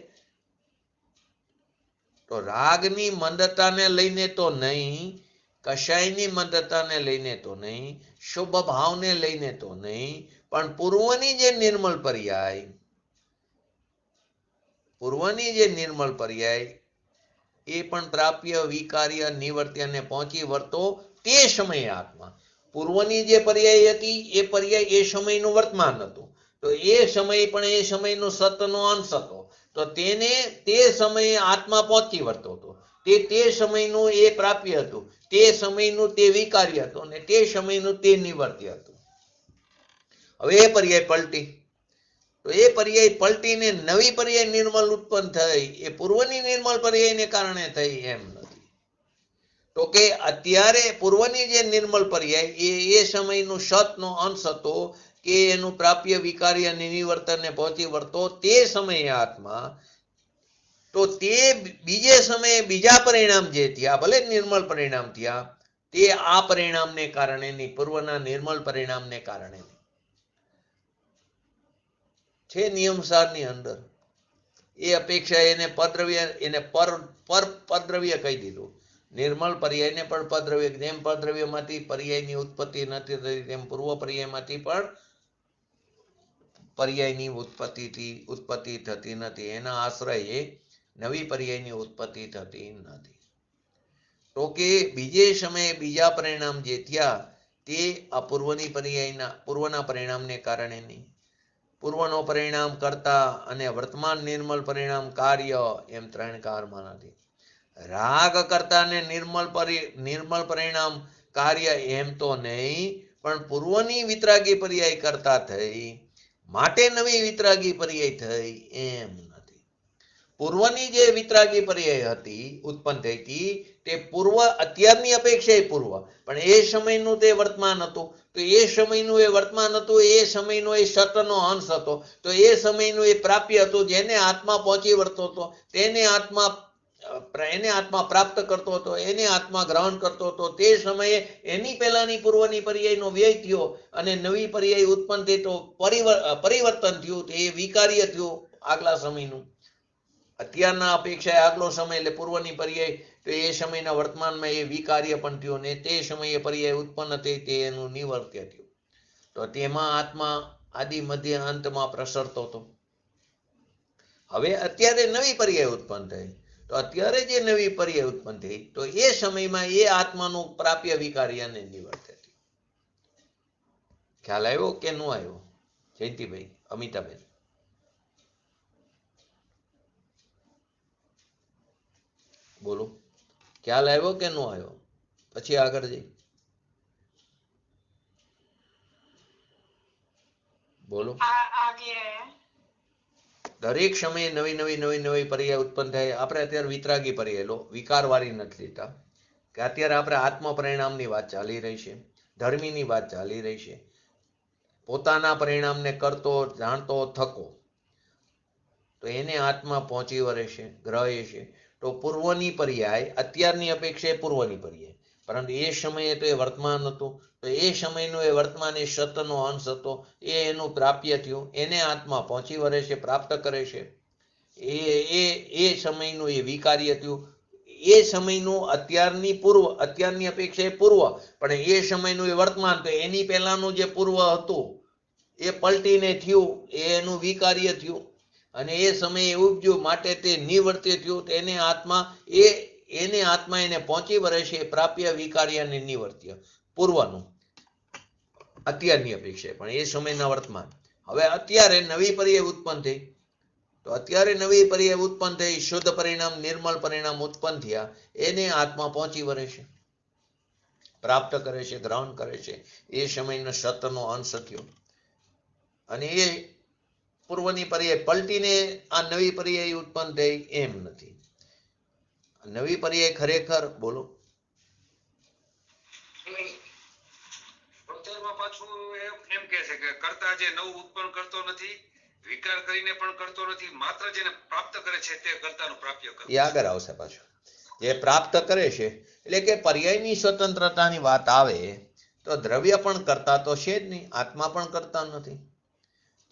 તો રાગની મંદતાને લઈને તો નહીં, કશાયની મંદતાને લઈને તો નહીં, શુભ ભાવને લઈને તો નહીં, પણ પૂર્વની જે નિર્મળ પર્યાય, પૂર્વની જે નિર્મળ પર્યાય એ પણ પ્રાપ્ય વિકાર્ય નિવર્ત્યને પહોંચી વર્તો તે સમયે આત્મા. પૂર્વની જે પર્યાય હતી એ પર્યાય એ સમયનું વર્તમાન હતું, તો એ સમય પણ એ સમયનો સતનો અંશ હતો, તો તેને તે સમયે આત્મા પહોંચી વર્તો હતો, તે સમયનું એ પ્રાપ્ય હતું, તે સમયનું તે વિકાર્ય હતું, અને તે સમયનું તે નિવર્ત્ય હતું. હવે એ પર્યાય પલટી, તો એ પર્યાય પલટીને નવી પર્યાય નિર્મળ ઉત્પન્ન થઈ, એ પૂર્વની નિર્મળ પર્યાયને કારણે થઈ એમ નથી. તો કે અત્યારે પૂર્વની જે નિર્મળ પર્યાય એ સમયનું સતનો અંશ હતો કે એનું પ્રાપ્ય વિકાર્ય નિવર્તનને પહોંચી વર્તો તે સમયે આત્મા, તો તે બીજે સમયે બીજા પરિણામ જે થયા, ભલે નિર્મળ પરિણામ થયા, તે આ પરિણામને કારણે નહીં, પૂર્વના નિર્મળ પરિણામને કારણે નહીં. છે નિયમસારની અંદર એ અપેક્ષા એને પરદ્રવ્ય, એને પરદ્રવ્ય કહી દીધું. નિર્મળ પર્યાયને પણ પરદ્રવ્ય, જેમ પરદ્રવ્યમાંથી પર્યાયની ઉત્પત્તિ નથી થતી તેમ પૂર્વ પર્યાયમાંથી પણ પર્યાયની ઉત્પત્તિ થતી નથી. એના આશ્રયે નવી પર્યાયની ઉત્પત્તિ થતી નથી. તો કે બીજે સમયે બીજા પરિણામ જે થયા તે આ પૂર્વના પરિણામને કારણે નહીં. પૂર્વનો પરિણામ કરતા અને વર્તમાન નિર્મળ પરિણામ કાર્ય એમ ત્રણ કારમાં નથી. રાગ કરતા ને નિર્મળ પરિણામ કાર્ય એમ તો નહીં, પણ પૂર્વની વિતરાગી પર્યાય કરતા થઈ માટે નવી વિતરાગી પર્યાય થઈ એમ નથી. પૂર્વની જે વિતરાગી પર્યાય હતી, ઉત્પન્ન થઈ હતી, તે પૂર્વ અત્યારની અપેક્ષા પૂર્વ, પણ એ સમયનું તે વર્તમાન હતું, તો એ સમયનું એ વર્તમાન હતું, એ સમયનો એ સતનો અંશ હતો, તો એ સમયનું એ પ્રાપ્ય હતું, જેને આત્મા પહોંચી વળતો હતો, એને આત્મા પ્રાપ્ત કરતો હતો, એને આત્મા ગ્રહણ કરતો હતો. તે સમયે એની પહેલાની પૂર્વની પર્યાયનો વ્યય થયો અને નવી પર્યાય ઉત્પન્ન થઈ, તો પરિવર્તન થયું, એ વિકાર્ય થયું આગલા સમયનું. અત્યારના અપેક્ષાએ આગલો સમય એટલે પૂર્વની પર્યાય, તો એ સમયના વર્તમાનમાં એ વિકાર્ય પણ થયું, ને તે સમયે પર્યાય ઉત્પન્ન થઈ તે એનું નિવર્ત્ય થયું. તો તેમાં આત્મા આદિ મધ્ય અંતમાં પ્રસરતો હતો. હવે અત્યારે નવી પર્યાય ઉત્પન્ન થઈ, તો અત્યારે જે નવી પર્યાય ઉત્પન્ન થઈ, તો એ સમયમાં એ આત્માનું પ્રાપ્ય વિકાર્યને નિવર્ત્ય થયું. ખ્યાલ આવ્યો કે ન આવ્યો જયંતિભાઈ, અમિતાબેન? બોલો, ખ્યાલ આવ્યો કે ન આવ્યો? પછી આગળ જઈ બોલો. દરેક સમયે નવી નવી પર્યાય ઉત્પન્ન થાય. આપણે અત્યારે વિતરાગી પર્યાય લો, વિકારવાળી નથી લેતા, કે અત્યારે આપણે આત્મ પરિણામની વાત ચાલી રહી છે, ધર્મીની વાત ચાલી રહી છે. પોતાના પરિણામને કરતો, જાણતો, થકો, તો એને આત્મા પહોંચી વળે છે, ગ્રહે છે. તો પૂર્વની પર્યાય અત્યારની અપેક્ષા પૂર્વની પર્યાય, પરંતુ એ સમયે તો એ વર્તમાન હતું, તો એ સમયનું એ વર્તમાન એ સતનો અંશ હતો, એ એનું પ્રાપ્ય થયું, એને આત્મા પહોંચી વળે છે, પ્રાપ્ત કરે છે. એ સમયનું એ વિકાર્ય થયું. એ સમયનું અત્યારની અપેક્ષા પૂર્વ, પણ એ સમયનું એ વર્તમાન, તો એની પહેલાનું જે પૂર્વ હતું એ પલટીને થયું, એનું વિકાર્ય થયું, અને એ સમયે ઉપજ્યું માટે તે નિવર્ત્ય થયું. એને આત્મા એને પહોંચી વળે છે, પ્રાપ્ય વિકાર્ય અને નિવર્ત્ય પૂર્વનું અત્યારની અપેક્ષા, પણ એ સમયના વર્તમાન. હવે અત્યારે નવી પર્યાય ઉત્પન્ન થઈ, તો અત્યારે નવી પર્યાય ઉત્પન્ન થઈ, શુદ્ધ પરિણામ, નિર્મળ પરિણામ ઉત્પન્ન થયા, એને આત્મા પહોંચી વળે છે, પ્રાપ્ત કરે છે, ગ્રહણ કરે છે. એ સમયનો સતનો અંશ થયો, અને એ પૂર્વની પર્યાય પલટીને આ નવી પર્યાય ઉત્પન્ન થઈ એમ નથી. નવી પર્યાય ખરેખર, બોલો. પાછું એમ કે છે કે કરતા જે નવું ઉત્પન્ન કરતો નથી, વિકાર કરીને પણ કરતો નથી, માત્ર જેને પ્રાપ્ત કરે છે તે કર્તાનું પ્રાપ્ય કરે. એ આગળ આવશે પાછું. જે પ્રાપ્ત કરે છે એટલે કે પર્યાયની સ્વતંત્રતાની વાત આવે તો દ્રવ્ય પણ કરતા તો છે જ નહીં, આત્મા પણ કરતા નથી.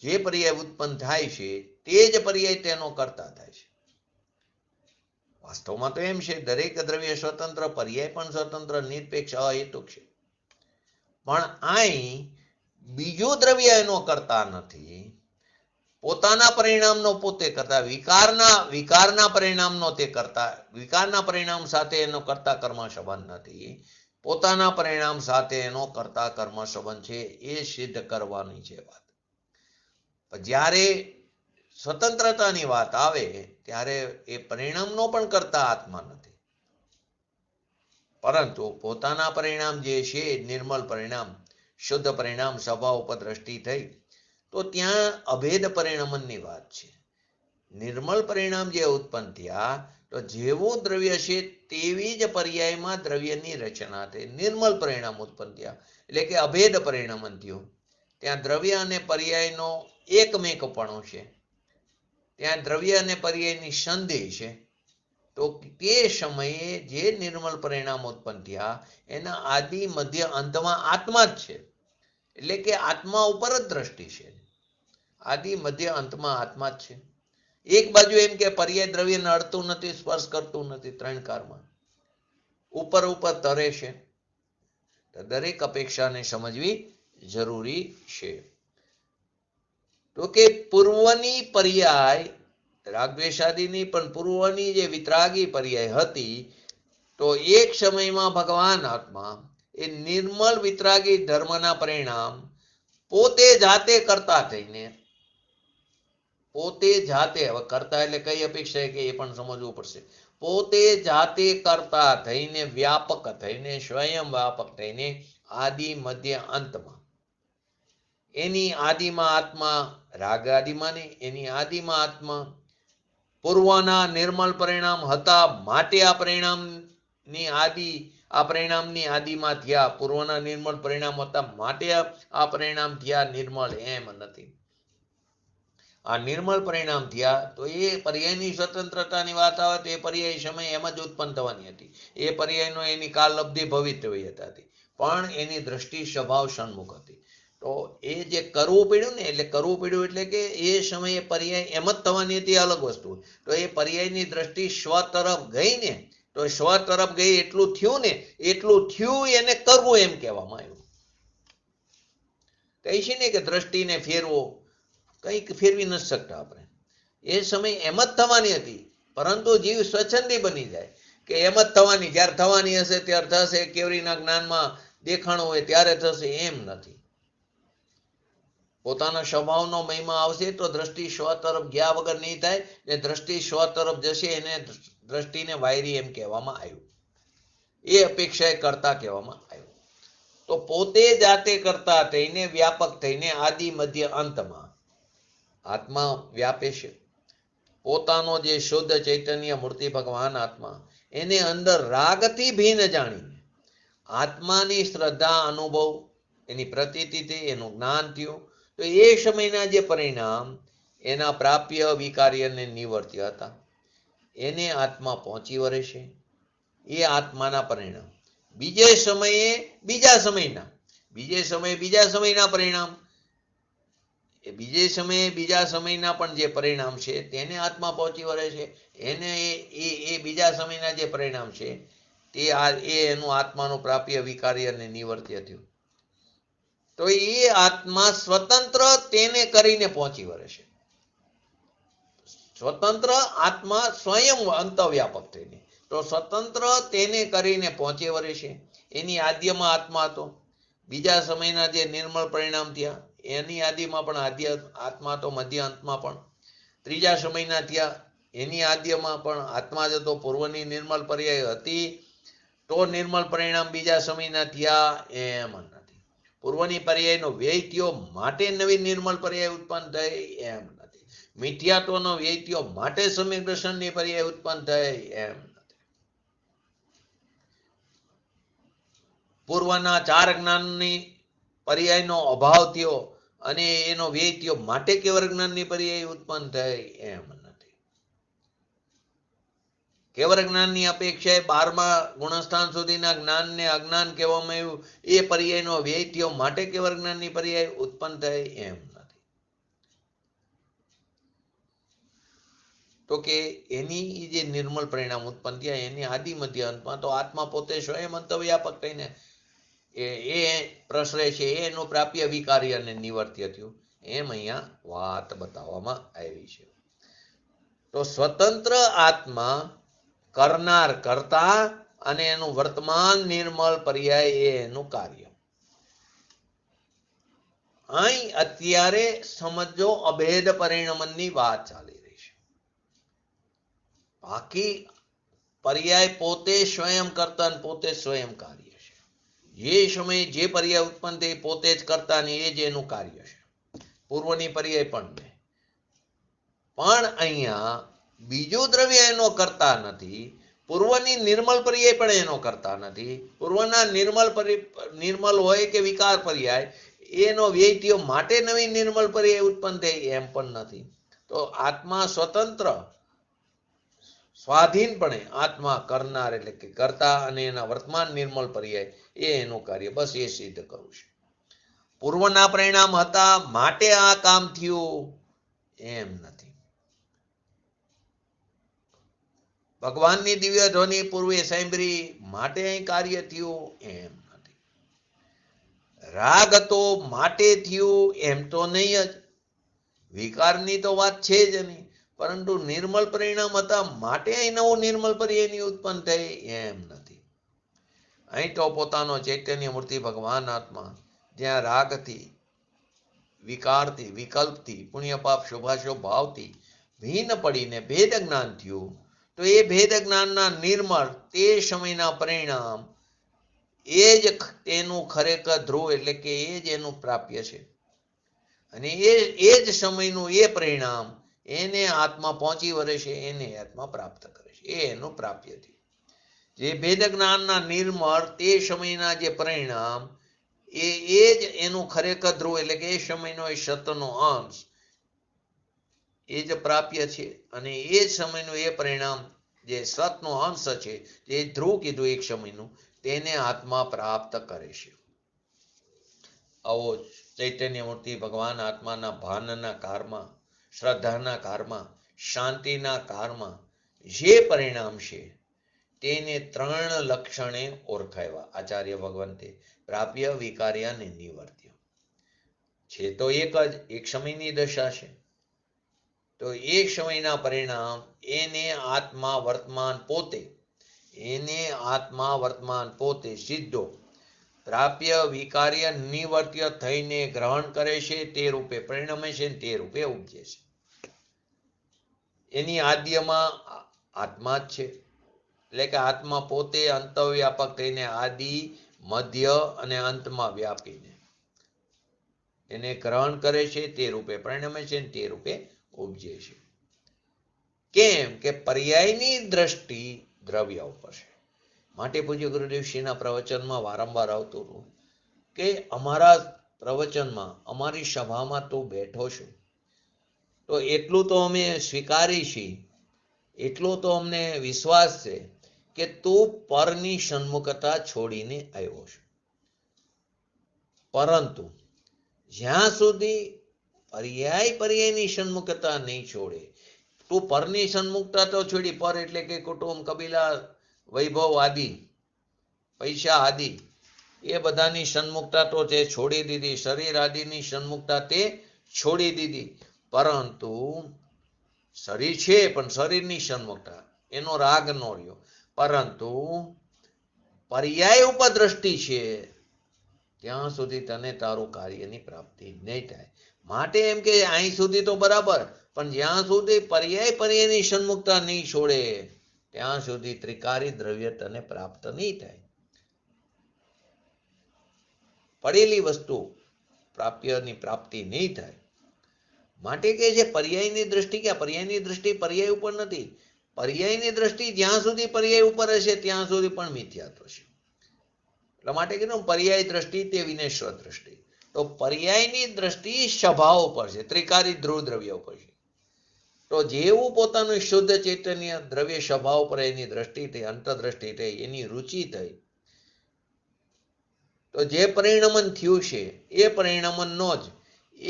જે પર્યાય ઉત્પન્ન થાય છે તે જ પર્યાય તેનો કરતા થાય છે. વાસ્તવમાં તો એમ છે, દરેક દ્રવ્ય સ્વતંત્ર, પર્યાય પણ સ્વતંત્ર, નિરપેક્ષ, અહેતુક છે. પણ અહીં બીજું દ્રવ્ય એનો કરતા નથી, પોતાના પરિણામનો પોતે કરતા, વિકારના પરિણામનો તે કરતા, વિકારના પરિણામ સાથે એનો કરતા કર્મ સંબંધ નથી, પોતાના પરિણામ સાથે એનો કરતા કર્મ સંબંધ છે. એ સિદ્ધ કરવાની છે વાત. જ્યારે સ્વતંત્રતાની વાત આવે ત્યારે એ પરિણામનો પણ કરતા આત્મા નથી, પરંતુ પોતાના પરિણામ જે છે, નિર્મળ પરિણામ, શુદ્ધ પરિણામ, સ્વભાવ ઉપર દ્રષ્ટિ થઈ તો ત્યાં અભેદ પરિણમનની વાત છે. નિર્મળ પરિણામ જે ઉત્પન્ન થયા તો જેવું દ્રવ્ય છે તેવી જ પર્યાયમાં દ્રવ્યની રચના થઈ, નિર્મળ પરિણામ ઉત્પન્ન થયા એટલે કે અભેદ પરિણમન થયું. ત્યાં દ્રવ્ય અને પર્યાયનો એકમેકપણો છે, ત્યાં દ્રવ્ય અને પર્યાયની સંધિ છે. તો તે સમયે જે નિર્મળ પરિણામ ઉત્પન્ન થયા એના આદિ મધ્ય અંતમાં આત્મા જ છે, એટલે કે આત્મા ઉપર જ દ્રષ્ટિ છે. આદિ મધ્ય અંતમાં આત્મા જ છે. એક બાજુ એમ કે પર્યાય દ્રવ્યને અડતું નથી, સ્પર્શ કરતું નથી, ત્રણ કારમાં ઉપર તરે છે. તો દરેક અપેક્ષાને સમજવી જરૂરી છે. તો કે પૂર્વની પર્યાય રાગદ્વેષાદિની પણ પૂર્વની જે વિતરાગી પર્યાય હતી, તો એક સમયમાં ભગવાન આત્મા એ નિર્મળ વિતરાગી ધર્મના પરિણામ પોતે જાતે કરતા થઈને, પોતે જાતે, હવે કરતા એટલે કઈ અપેક્ષા કે એ પણ સમજવું પડશે, પોતે જાતે કરતા થઈને, વ્યાપક થઈને, સ્વયં વ્યાપક થઈને, આદિ મધ્ય અંતમાં એની આદિમાં આત્મા, રાગ આદિમાં નહીં, એની આદિમાં આત્મા પૂર્વના નિર્મળ પરિણામ હતા માટે આ પરિણામની આદિમાં થયા, પૂર્વના નિર્મળ પરિણામ હતા માટે આ પરિણામ થયા નિર્મળ, એમ નથી. આ નિર્મળ પરિણામ થયા તો એ પર્યાયની સ્વતંત્રતાની વાત આવે તો એ પર્યાય સમય એમ જ ઉત્પન્ન થવાની હતી. એ પર્યાયનો એની કાલલબ્ધિ ભવિતવ્યતા હતી, પણ એની દ્રષ્ટિ સ્વભાવ સન્મુખ હતી. તો એ જે કરવું પડ્યું ને, એટલે કરવું પડ્યું એટલે કે એ સમયે પર્યાય એમ જ થવાની હતી, અલગ વસ્તુ. તો એ પર્યાયની દ્રષ્ટિ સ્વ તરફ ગઈ ને, તો સ્વ તરફ ગઈ એટલું થયું ને, એટલું થયું એને કરવું એમ કહેવામાં આવ્યું. કહી છે ને કે દ્રષ્ટિને ફેરવો, કંઈક ફેરવી નથી શકતા આપણે. એ સમય એમ જ થવાની હતી, પરંતુ જીવ સ્વચ્છંદી બની જાય કે એમ જ થવાની, જ્યારે થવાની હશે ત્યારે થશે, કેવરીના જ્ઞાનમાં દેખાણું હોય ત્યારે થશે, એમ નથી. પોતાના સ્વભાવનો મહિમા આવશે તો દ્રષ્ટિ સ્વ તરફ ગયા વગર નહીં થાય, ને દ્રષ્ટિ સ્વ તરફ જશે એને દ્રષ્ટિને વાયરી એમ કહેવામાં આવ્યું. એ અપેક્ષાએ કરતા કહેવામાં આવ્યું. તો પોતે જાતે કરતા થઈને, વ્યાપક થઈને, આદિ મધ્ય અંતમાં આત્મા વ્યાપે છે. પોતાનો જે શુદ્ધ ચૈતન્ય મૂર્તિ ભગવાન આત્મા, એને અંદર રાગથી ભિન્ન જાણીને આત્માની શ્રદ્ધા, અનુભવ, એની પ્રતીતિ થઈ, એનું જ્ઞાન થયું. તો એ સમયના જે પરિણામ એના પ્રાપ્ય વિકાર્યને નિવર્ત્ય હતા, એને આત્મા પહોંચી વળે છે. એ આત્માના પરિણામ બીજે સમયે બીજા સમયના પરિણામ, એ બીજે સમયે બીજા સમયના પણ જે પરિણામ છે તેને આત્મા પહોંચી વળે છે. એને એ બીજા સમયના જે પરિણામ છે તે એનું આત્માનું પ્રાપ્ય વિકાર્ય અને નિવર્ત્ય થયું. તો એ આત્મા સ્વતંત્ર તેને કરીને પહોંચી વળે છે. સ્વતંત્ર આત્મા સ્વયં અંતવ્યાપક થઈને, તો સ્વતંત્ર તેને કરીને પહોંચી વળે છે. એની આદ્યમાં આત્મા હતો, બીજા સમયના જે નિર્મળ પરિણામ થયા એની આદિમાં પણ આદ્ય આત્મા તો, મધ્ય અંતમાં પણ, ત્રીજા સમયના થયા એની આદ્યમાં પણ આત્મા જ હતો. પૂર્વની નિર્મળ પર્યાય હતી તો નિર્મળ પરિણામ બીજા સમયના થયા, એમ નથી. પૂર્વની પર્યાયનો વ્યય થયો માટે નવી નિર્મળ પર્યાય ઉત્પન્ન થઈ, એમ નથી. મિથ્યાત્વનો વ્યય થયો માટે સમ્યક દર્શનની પર્યાય ઉત્પન્ન થઈ, એમ નથી. પૂર્વના ચાર જ્ઞાનની પર્યાયનો અભાવ થયો અને એનો વ્યય થયો માટે કેવળ જ્ઞાનની પર્યાય ઉત્પન્ન થઈ, એમ નથી. કેવળ જ્ઞાનની અપેક્ષાએ 12મા ગુણસ્થાન સુધીના જ્ઞાનને અજ્ઞાન કહેવામાં આવ્યું, એ પર્યાયનો વ્યય થયો માટે કેવળ જ્ઞાનની પર્યાય ઉત્પન્ન થઈ, એમ નથી. તો કે એની જે નિર્મળ પરિણામ ઉત્પન્ન થયા એની આદિ મધ્ય અંતમાં તો આત્મા પોતે સ્વયં અંતવ્યાપક થઈને એ પ્રસરે છે, એનું પ્રાપ્ય વિકાર્ય અને નિવર્ત્ય થયું. એમ અહીંયા વાત બતાવવામાં આવી છે. તો સ્વતંત્ર આત્મા કરનાર કરતા અને એનું વર્તમાન નિર્મળ પર્યાય એ એનું કાર્ય. અહીં અત્યારે સમજો અભેદ પરિણમનની વાત ચાલી રહી છે. બાકી પર્યાય પોતે સ્વયં કરતા અને પોતે સ્વયં કાર્ય છે. જે સમયે જે પર્યાય ઉત્પન્ન થાય પોતે જ કરતા ને એ જ એનું કાર્ય છે. પૂર્વની પર્યાય પણ નહીં. પણ અહીંયા બીજું દ્રવ્ય એનો કરતા નથી, પૂર્વની નિર્મલ પર્યાય પણ એનો કરતા નથી. પૂર્વના નિર્મલ હોય કે વિકાર પર્યાય એનો વ્યય થયો માટે નવી નિર્મલ પર્યાય ઉત્પન્ન થઈ એમ પણ નથી. તો આત્મા સ્વતંત્ર સ્વાધીનપણે આત્મા કરનાર એટલે કે કરતા અને એના વર્તમાન નિર્મળ પર્યાય એ એનું કાર્ય. બસ એ સિદ્ધ કરવું છે. પૂર્વના પરિણામ હતા માટે આ કામ થયું એમ નથી. ભગવાનની દિવ્ય ધ્વનિ પૂર્વે સાંભળી માટે અહીં કાર્ય થયું એમ નથી. રાગ હતો માટે થયું એમ તો નહીં જ. વિકારની તો વાત છે જ નહીં. પરંતુ નિર્મળ પરિણામ હતા માટે અહીં નવું નિર્મળ પર્યાયની ઉત્પન્ન થઈ એમ નથી. અહીં તો પોતાનો ચૈતન્ય મૂર્તિ ભગવાન આત્મા જ્યાં રાગથી, વિકારથી, વિકલ્પથી, પુણ્ય પાપ શુભાશુભ ભાવથી ભિન્ન પડીને ભેદ જ્ઞાન થયું. તો એ ભેદ જ્ઞાનના નિર્મળ તે સમયના પરિણામ એ જ તેનું ખરેખર ધ્રુવ એટલે કે એ જ એનું પ્રાપ્ય છે. અને એ જ સમયનું એ પરિણામ એને આત્મા પહોંચી વળે છે, એને આત્મા પ્રાપ્ત કરે છે. એ એનું પ્રાપ્ય થયું. જે ભેદ જ્ઞાનના નિર્મળ તે સમયના જે પરિણામ એ જ એનું ખરેખર ધ્રુવ એટલે કે એ સમયનો એ સતનો અંશ એ જ પ્રાપ્ય છે. અને એ જ સમયનું એ પરિણામ જે સતનો અંશ છે, જે ધ્રુવ કીધું એક સમયનું, તેને આત્મા પ્રાપ્ત કરે છે. આવો ચૈતન્ય મૂર્તિ ભગવાન આત્માના ભાનના કારમાં, શ્રદ્ધાના કારમાં, શાંતિના કારમાં જે પરિણામ છે તેને 3 લક્ષણે ઓળખાવ્યા આચાર્ય ભગવંતે. પ્રાપ્ય, વિકાર્ય અને નિવર્ત્ય છે તો એક સમયની દશા છે. તો એક સમયના પરિણામ એને આત્મા વર્તમાન પોતે સીધો પ્રાપ્ય, વિકાર્ય, નિવર્ત્ય થઈને ગ્રહણ કરે છે, તે રૂપે પરિણમે છે, તે રૂપે ઉપજે છે. એની આદ્યમાં આત્મા જ છે. એટલે કે આત્મા પોતે અંતવ્યાપક થઈને આદિ, મધ્ય અને અંતમાં વ્યાપીને એને ગ્રહણ કરે છે, તે રૂપે પરિણમે છે, તે રૂપે ઉપજે છે. કેમ કે પર્યાયની દ્રષ્ટિ દ્રવ્ય ઉપર છે. માટે પૂજ્ય ગુરુદેવશ્રીના પ્રવચનમાં વારંવાર આવતું હતું કે અમારા પ્રવચનમાં, અમારી સભામાં તું બેઠો છું તો એટલું તો અમે સ્વીકારી છીએ, એટલો તો અમને વિશ્વાસ છે કે તું પરની સન્મુખતા છોડીને આવ્યો છે. પરંતુ જ્યાં સુધી પર્યાયની સન્મુખતા નહીં છોડે, તું પરની સન્મુખતા તો છોડી, પર એટલે કે કુટુંબ, કબીલા, વૈભવ આદિ, પૈસા આદિ એ બધાની સન્મુખતા તો તે છોડી દીધી, શરીર આદિની સન્મુખતા તે છોડી દીધી. પરંતુ શરીર છે પણ શરીરની સન્મુખતા એનો રાગ ન રહ્યો. પરંતુ પર્યાય ઉપર દ્રષ્ટિ છે ત્યાં સુધી તને તારું કાર્યની પ્રાપ્તિ નહીં થાય. માટે એમ કે અહીં સુધી તો બરાબર, પણ જ્યાં સુધી પર્યાયની સન્મુખતા નહીં છોડે ત્યાં સુધી ત્રિકારી દ્રવ્ય તને પ્રાપ્ત નહીં થાય. પડેલી વસ્તુ પ્રાપ્યની પ્રાપ્તિ નહીં થાય. માટે કે છે પર્યાયની દ્રષ્ટિ, ક્યાં પર્યાયની દ્રષ્ટિ પર્યાય ઉપર નથી. પર્યાયની દ્રષ્ટિ જ્યાં સુધી પર્યાય ઉપર હશે ત્યાં સુધી પણ મિથ્યાત્વ છે. એટલા માટે કીધું પર્યાય દ્રષ્ટિ તે વિનેશ્વર દ્રષ્ટિ. તો પર્યાયની દ્રષ્ટિ સ્વભાવ ઉપર છે, ત્રિકારી ધ્રુવ દ્રવ્ય ઉપર છે. તો જેવું પોતાનું શુદ્ધ ચૈતન્ય દ્રવ્ય સ્વભાવ પર એની દ્રષ્ટિ થઈ, અંતરદ્રષ્ટિ થઈ, એની રુચિ થઈ, તો જે પરિણમન થયું છે એ પરિણમનનો જ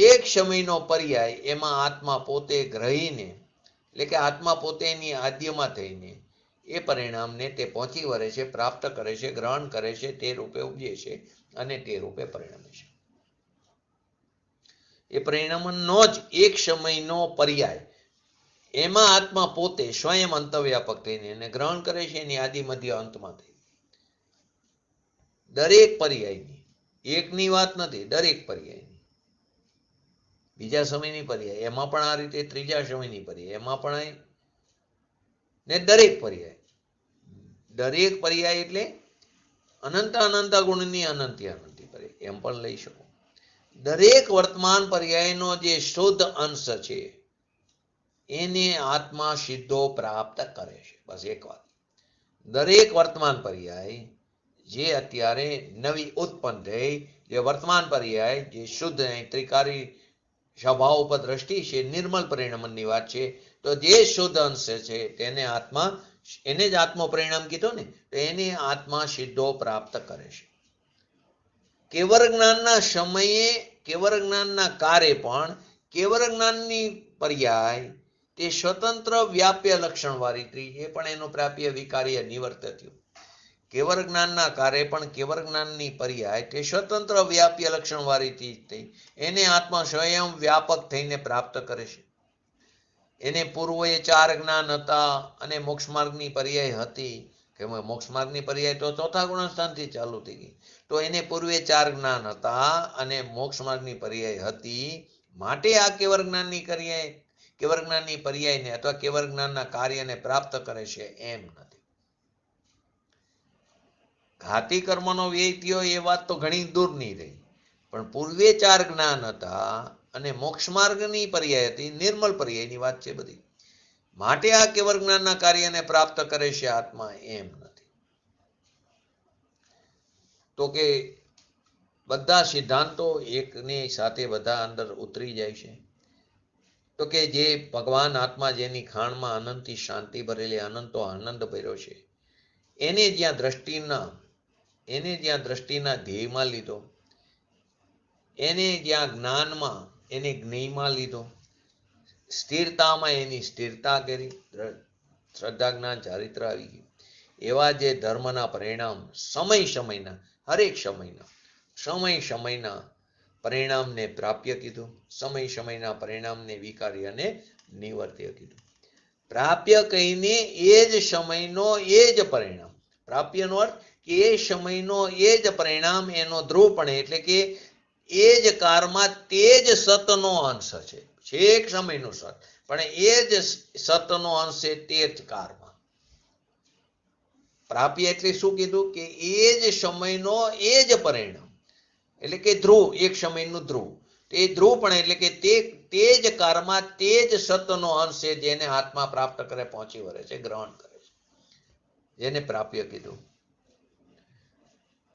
એક સમયનો પર્યાય એમાં આત્મા પોતે ગ્રહીને એટલે કે આત્મા પોતે એની આદ્યમાં થઈને એ પરિણામને તે પહોંચી વળે છે, પ્રાપ્ત કરે છે, ગ્રહણ કરે છે, તે રૂપે ઉપજે છે અને તે રૂપે પરિણમે છે. એ પરિણામનો જ એક સમયનો પર્યાય, એમાં આત્મા પોતે સ્વયં અંતવ્યાપક થઈને એને ગ્રહણ કરે છે એની આદિ મધ્ય અંતમાં થઈ. દરેક પર્યાયની, એકની વાત નથી, દરેક પર્યાયની. બીજા સમયની પર્યાય એમાં પણ આ રીતે, ત્રીજા સમયની પર્યાય એમાં પણ, ને દરેક પર્યાય, દરેક પર્યાય એટલે અનંત અનંત ગુણની અનંતી અનંતી પર્યાય એમ પણ લઈ શકો. દરેક વર્તમાન પર્યાયનો જે શુદ્ધ અંશ છે એને આત્મા સીધો પ્રાપ્ત કરે છે. બસ એક વાત, દરેક વર્તમાન પર્યાય જે અત્યારે નવી ઉત્પન્ન થઈ, જે વર્તમાન પર્યાય જે શુદ્ધ ત્રિકારી સ્વભાવ ઉપર દ્રષ્ટિ છે, નિર્મલ પરિણામની વાત છે, તો જે શુદ્ધ અંશ છે તેને આત્મા, એને જ આત્મો પરિણામ કીધો ને, તો એને આત્મા સીધો પ્રાપ્ત કરે છે. કેવળ જ્ઞાનના સમયે, કેવળ જ્ઞાનના કારે પણ કેવળ જ્ઞાનની પર્યાય તે સ્વતંત્ર વ્યાપ્ય લક્ષણ વાળી છે, પણ એનું પ્રાપ્ય વિકાર્ય નિવર્ત થયું. કેવળ જ્ઞાનના કારે પણ કેવળ જ્ઞાનની પર્યાય તે સ્વતંત્ર વ્યાપ્ય લક્ષણ વાળી થઈ, એને આત્મા સ્વયં વ્યાપક થઈને પ્રાપ્ત કરે છે. એને પૂર્વે 4 જ્ઞાન હતા અને મોક્ષ માર્ગની પર્યાય હતી, કે મોક્ષ માર્ગની પર્યાય તો ચોથા ગુણસ્થાનથી ચાલુ થઈ ગઈ, તો એને પૂર્વે 4 જ્ઞાન હતા અને મોક્ષ માર્ગની પર્યાય હતી, માટે આ કેવળ જ્ઞાનની પર્યાય, કેવળ જ્ઞાનની પર્યાયને અથવા કેવળ જ્ઞાનના કાર્યને પ્રાપ્ત કરે છે એમ નથી. ઘાતી કર્મનો વ્યય થયો એ વાત તો ઘણી દૂરની રહી, પણ પૂર્વે 4 જ્ઞાન હતા અને મોક્ષ માર્ગની પર્યાય હતી, નિર્મલ પર્યાયની વાત છે બધી, માટે આ કેવળ જ્ઞાનના કાર્યને પ્રાપ્ત કરે છે આત્મા એમ નથી. તો કે બધા સિદ્ધાંતો એકની સાથે બધા અંદર ઉતરી જાય છે. તો કે જે ભગવાન આત્મા જેની ખાણમાં અનંતથી શાંતિ ભરેલી, અનંતો આનંદ ભર્યો છે, એને જ્યાં દ્રષ્ટિના ધ્યેયમાં લીધો, એને જ્યાં જ્ઞાનમાં એને જ્ઞેયમાં લીધો, સ્થિરતામાં એની સ્થિરતા કરી, શ્રદ્ધા જ્ઞાન ચારિત્ર આવી ગયું, એવા જે ધર્મના પરિણામ સમયના, હરેક સમયના પરિણામને પ્રાપ્ય કીધું, સમયના પરિણામને વિકાર્યને નિવર્ત્ય કીધું. પ્રાપ્ય કહીને એ જ સમયનો એ જ પરિણામ, પ્રાપ્યનો અર્થ કે એ સમયનો એ જ પરિણામ, એનો ધ્રુવપણે, એટલે કે એ જ કાળમાં તે જ સતનો અંશ છે. છેક સમયનો સત, પણ એ જ સતનો અંશ છે તે જ કાળમાં. પ્રાપ્ય એટલે શું કીધું કે એ જ સમયનો એ જ પરિણામ, એટલે કે ધ્રુવ, એક સમયનું ધ્રુવ, તે ધ્રુવ પણ એટલે કે તે જ કાળમાં તે જ સતનો અંશ છે, જેને આત્મા પ્રાપ્ત કરે, પહોંચી વળે છે, ગ્રહણ કરે છે, જેને પ્રાપ્ય કીધું.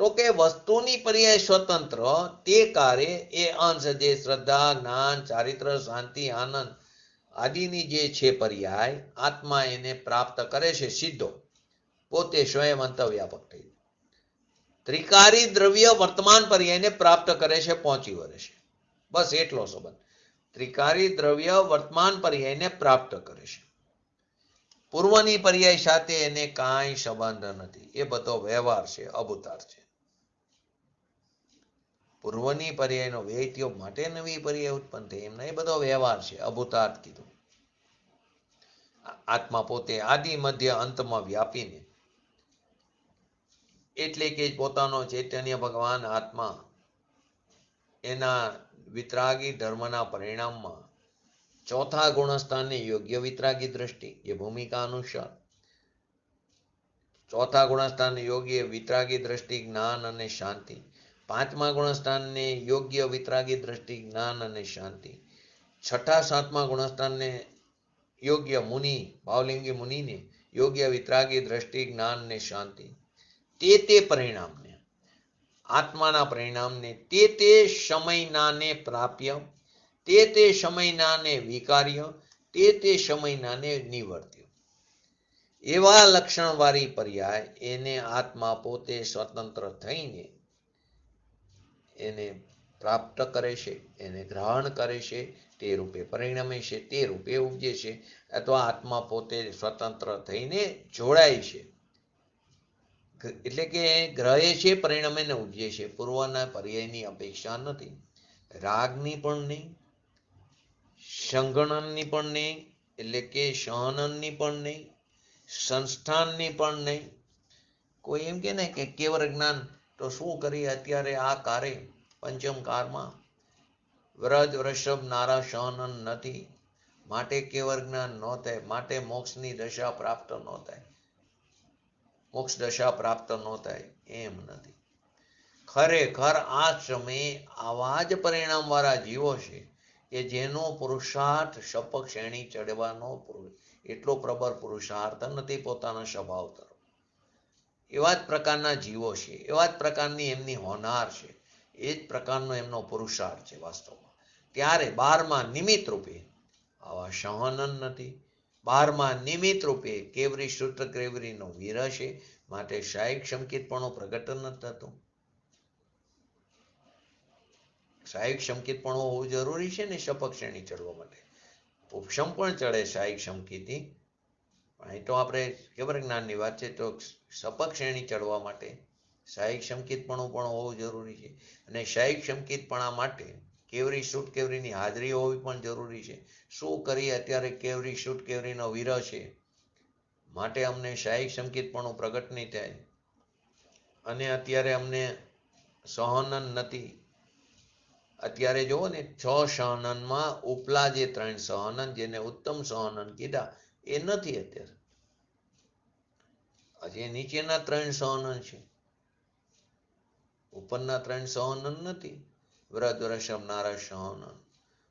તો કે વસ્તુની પર્યાય સ્વતંત્ર, તે કારે એ અંશ જે શ્રદ્ધા, જ્ઞાન, ચારિત્ર, શાંતિ, આનંદ આદિની જે છે પર્યાય, આત્મા એને પ્રાપ્ત કરે છે સીધો, પોતે સ્વયં અંતર્વ્યાપક થઈ. ત્રિકારી દ્રવ્ય વર્તમાન પર્યાયને પ્રાપ્ત કરે છે, પહોંચી વળે છે. બસ એટલો સંબંધ. ત્રિકારી દ્રવ્ય વર્તમાન પર્યાયને પ્રાપ્ત કરે છે. પૂર્વની પર્યાય સાથે એને કાંઈ સંબંધ નથી, એ બધો વ્યવહાર છે, અભૂતાર છે. પૂર્વની પર્યાયનો વ્યય થયો માટે નવી પર્યાય ઉત્પન્ન થઈ, એમના એ બધો વ્યવહાર છે, અભૂતાર્થ કીધું. આત્મા પોતે આદિ મધ્ય અંતમાં વ્યાપીને, એટલે કે પોતાનો ચૈતન્ય ભગવાન આત્મા એના વિતરાગી ધર્મના પરિણામમાં ચોથા ગુણસ્થાનને યોગ્ય વિતરાગી દ્રષ્ટિ, જે ભૂમિકા અનુસાર ચોથા ગુણસ્થાન યોગ્ય વિતરાગી દ્રષ્ટિ, જ્ઞાન અને શાંતિ, પાંચમા ગુણસ્થાનને યોગ્ય વિતરાગી દ્રષ્ટિ, જ્ઞાન અને શાંતિ, છઠ્ઠા સાતમા ગુણસ્થાનને યોગ્ય મુનિ, ભાવલિંગી મુનિને યોગ્ય વિતરાગી દ્રષ્ટિ, જ્ઞાન અને શાંતિ, તે પરિણામને, આત્માના પરિણામને તે સમયનાને પ્રાપ્ય, તે સમયનાને વિકાર્ય, તે સમયનાને નિવર્ત્ય, એવા લક્ષણવાળી પર્યાય એને આત્મા પોતે સ્વતંત્ર થઈને એને પ્રાપ્ત કરે છે, એને ગ્રહણ કરે છે, તે રૂપે પરિણમે છે, તે રૂપે ઉપજે છે, અથવા આત્મા પોતે સ્વતંત્ર થઈને જોડાય છે. એટલે કે ગ્રહે છે, પરિણમે ને ઉપજે છે. પૂર્વના પર્યાયની અપેક્ષા નથી, રાગની પણ નહીં, સંગણનની પણ નહીં, એટલે કે સહનનની પણ નહીં, સંસ્થાનની પણ નહીં. કોઈ એમ કે ને કે કેવળ જ્ઞાન તો શું કરીએ અત્યારે આ કારે પંચમ કારમાં વ્રજ વૃષભ નારા સહનન નથી, માટે કેવળ જ્ઞાન ન થાય, માટે મોક્ષની દશા પ્રાપ્ત ન થાય, મોક્ષ દશા પ્રાપ્ત ન થાય, એમ નથી. ખરેખર આ સમયે આવા જ પરિણામ વાળા જીવો છે કે જેનો પુરુષાર્થ શપક શ્રેણી ચડવાનો એટલો પ્રબળ પુરુષાર્થ નથી પોતાના સ્વભાવ તરફ. એવા જ પ્રકારના જીવો છે, એવા જ પ્રકારની એમની હોનાર છે, એ જ પ્રકારનો એમનો પુરુષાર્થ છે વાસ્તવમાં. ત્યારે 12મા નિમિત્ત રૂપે આવા સહનન નથી, 12મા નિમિત્ત રૂપે કેવરી સૂત્ર કેવરીનો વિરહ છે, માટે શાયિક સંકેતપણું પ્રગટ નથી થતું. શાયિક સંકેતપણું હોવું જરૂરી છે ને શપક શ્રેણી ચડવા માટે. ઉપશમ પણ ચડે શાયિક સંકેતી, અહીં તો આપણે કેવળ જ્ઞાનની વાત છે, તો શપક શ્રેણી ચડવા માટે શાયિક સંકેતપણું પણ હોવું જરૂરી છે. અને શાયિક સંકેતપણા માટે કેવરી સૂટ કેવરીની હાજરી હોવી પણ જરૂરી છે. શું કરીએ અત્યારે કેવરી સૂટ કેવરીનો વિરહ છે, માટે અમને શાયિક સંકેતપણું પ્રગટ નહીં થાય, અને અત્યારે અમને સહનન નથી. અત્યારે જુઓ ને 6 સહનનમાં ઉપલા જે 3 સહનન જેને ઉત્તમ સહનન કીધા એ નથી અત્યારે. હજી નીચેના 3 સહનન છે, ઉપરના 3 સહનન નથી. વ્રત વૃષભ નારા સહનન,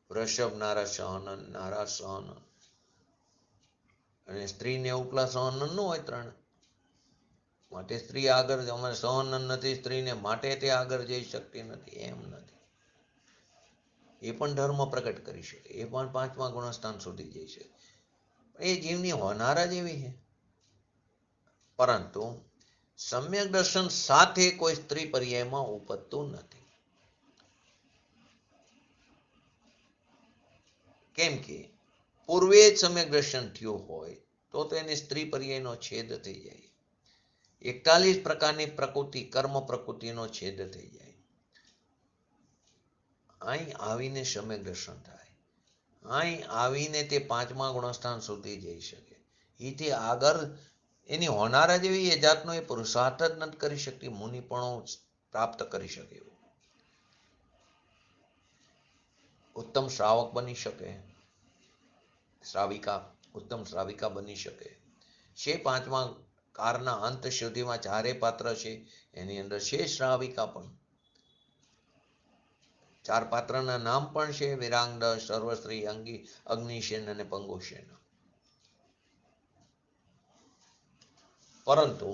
વૃષભ નારા સહનન, નારા સહનન. અને સ્ત્રીને ઉપલા સહનન ન હોય 3, માટે સ્ત્રી આગળ અમારે સહનન નથી સ્ત્રીને, માટે તે આગળ જઈ શકતી નથી, એમ નથી. એ પણ ધર્મ પ્રગટ કરી શકે, એ પણ 5મા ગુણસ્થાન સુધી જઈ શકે. એ જીવની હોનાર જ એવી છે. પરંતુ સમ્યક દર્શન સાથે કોઈ સ્ત્રી પર્યાયમાં ઉપજતું નથી. કેમ કે પૂર્વે જ સમ્યક દર્શન થયું હોય તો એને સ્ત્રી પર્યાયનો છેદ થઈ જાય. 41 પ્રકારની પ્રકૃતિ કર્મ પ્રકૃતિનો છેદ થઈ જાય. અહીં આવીને સમ્યક દર્શન થાય, અહીં આવીને તે 5મા ગુણસ્થાન સુધી જઈ શકે. એથી આગળ એની હોનાર જ એવી એ જાતનો એ પુરુષાર્થ જ નથી કરી શકતી, મુનિપણો પ્રાપ્ત કરી શકે એવું. ઉત્તમ શ્રાવક બની શકે, શ્રાવિકા ઉત્તમ શ્રાવિકા બની શકે છે. 5મા કારના અંત સુધીમાં 4 પાત્ર છે, એની અંદર છે શ્રાવિકા પણ. 4 પાત્રના નામ પણ છે, વિરાંગદ, સર્વશ્રી, અંગી, અગ્નિસેન અને પંગોસેન. પરંતુ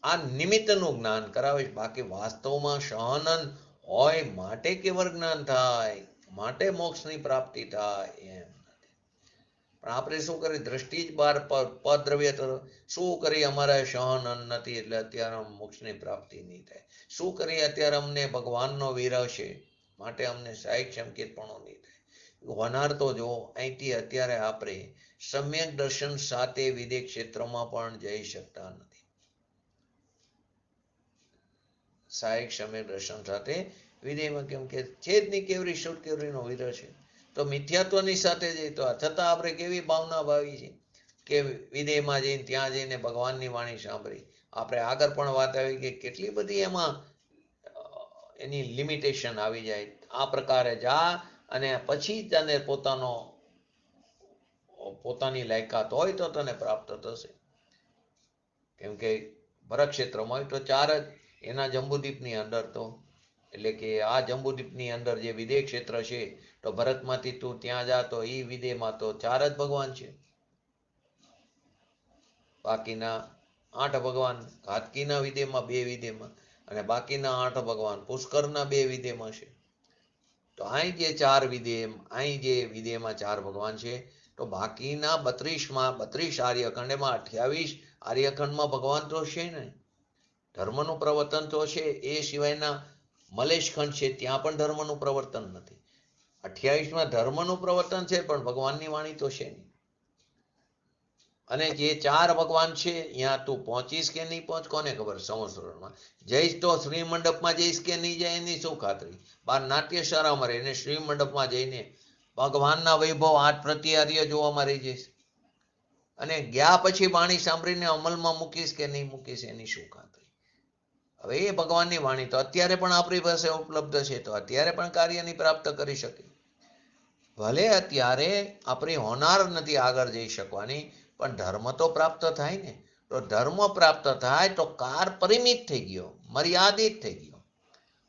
આ નિમિત્તનું જ્ઞાન કરાવે, બાકી વાસ્તવમાં સહનન હોય માટે કેવળ જ્ઞાન થાય, માટે મોક્ષની પ્રાપ્તિ થાય, એમ નથી. પણ આપણે શું કરીએ, દ્રષ્ટિ જ બહાર પદ્રવ્ય તરફ. શું કરીએ, અમારે સહનન નથી એટલે અત્યારે મોક્ષની પ્રાપ્તિ નહીં થાય. શું કરીએ, અત્યારે અમને ભગવાનનો વિરહ છે, માટે અમને શાયિક સંકેતપણું નહીં થાય. હોનાર તો જો અહીંથી અત્યારે આપણે સમ્યક દર્શન સાથે વિદેહ ક્ષેત્રમાં પણ જઈ શકતા નથી. શાયિક સમ્યક દર્શન સાથે વિદેહમાં કેમ કે છે જ નહીં, કેવરી શુદ્ધ કેવરીનો વિરહ છે, તો મિથ્યાત્વની સાથે જઈ તો છતાં આપણે કેવી ભાવના ભાવી છે કે વિદેહમાં જઈને ત્યાં જઈને ભગવાનની વાણી સાંભળી. આપણે આગળ પણ વાત આવી કે કેટલી બધી એમાં એની લિમિટેશન આવી જાય. આ પ્રકારે જા અને પછી તને પોતાની લાયકાત હોય તો તને પ્રાપ્ત થશે. કેમ કે ભરત ક્ષેત્રમાં હોય તો 4 જ, એના જંબુદ્વીપની અંદર તો એટલે કે આ જંબુદ્વીપની અંદર જે વિદેહ ક્ષેત્ર છે, તો ભરતમાંથી તું ત્યાં જા તો એ વિદેહમાં તો 4 જ ભગવાન છે. બાકીના 8 ભગવાન ઘાતકીના વિદેહમાં 2 વિદેહમાં, અને બાકીના 8 ભગવાન પુષ્કરના 2 વિદેહમાં છે. તો અહીં જે 4 વિદેહ, અહીં જે વિદેહમાં 4 ભગવાન છે, તો બાકીના 32 આર્યખંડ, એમાં 28 આર્યખંડમાં ભગવાન તો છે ને. ધર્મનું પ્રવર્તન તો છે, એ સિવાયના મલેશખંડ છે ત્યાં પણ ધર્મનું પ્રવર્તન નથી. 28માં ધર્મનું પ્રવર્તન છે પણ ભગવાનની વાણી તો છે નહીં. અને જે 4 ભગવાન છે ત્યાં તું પહોંચીશ કે નહીં પહોંચ કોને ખબર. સંવત્સરમાં જઈશ તો શ્રી મંડપમાં જઈશ કે નહીં જાય એની શું ખાતરી. બાર નાટ્યશાળામાં રહીને શ્રી મંડપમાં જઈને ભગવાનના વૈભવ આઠ પ્રત્યાર્ય જોવામાં રહી જઈશ અને ગયા પછી વાણી સાંભળીને અમલમાં મૂકીશ કે નહીં મૂકીશ એની શું ખાતરી. હવે એ ભગવાનની વાણી તો અત્યારે પણ આપણી પાસે ઉપલબ્ધ છે તો અત્યારે પણ કાર્યની પ્રાપ્ત કરી શકીએ. ભલે અત્યારે આપણી હોનાર નથી આગળ જઈ શકવાની પણ ધર્મ તો પ્રાપ્ત થાય ને. તો ધર્મ પ્રાપ્ત થાય તો કાર પરિમિત થઈ ગયો, મર્યાદિત થઈ ગયો.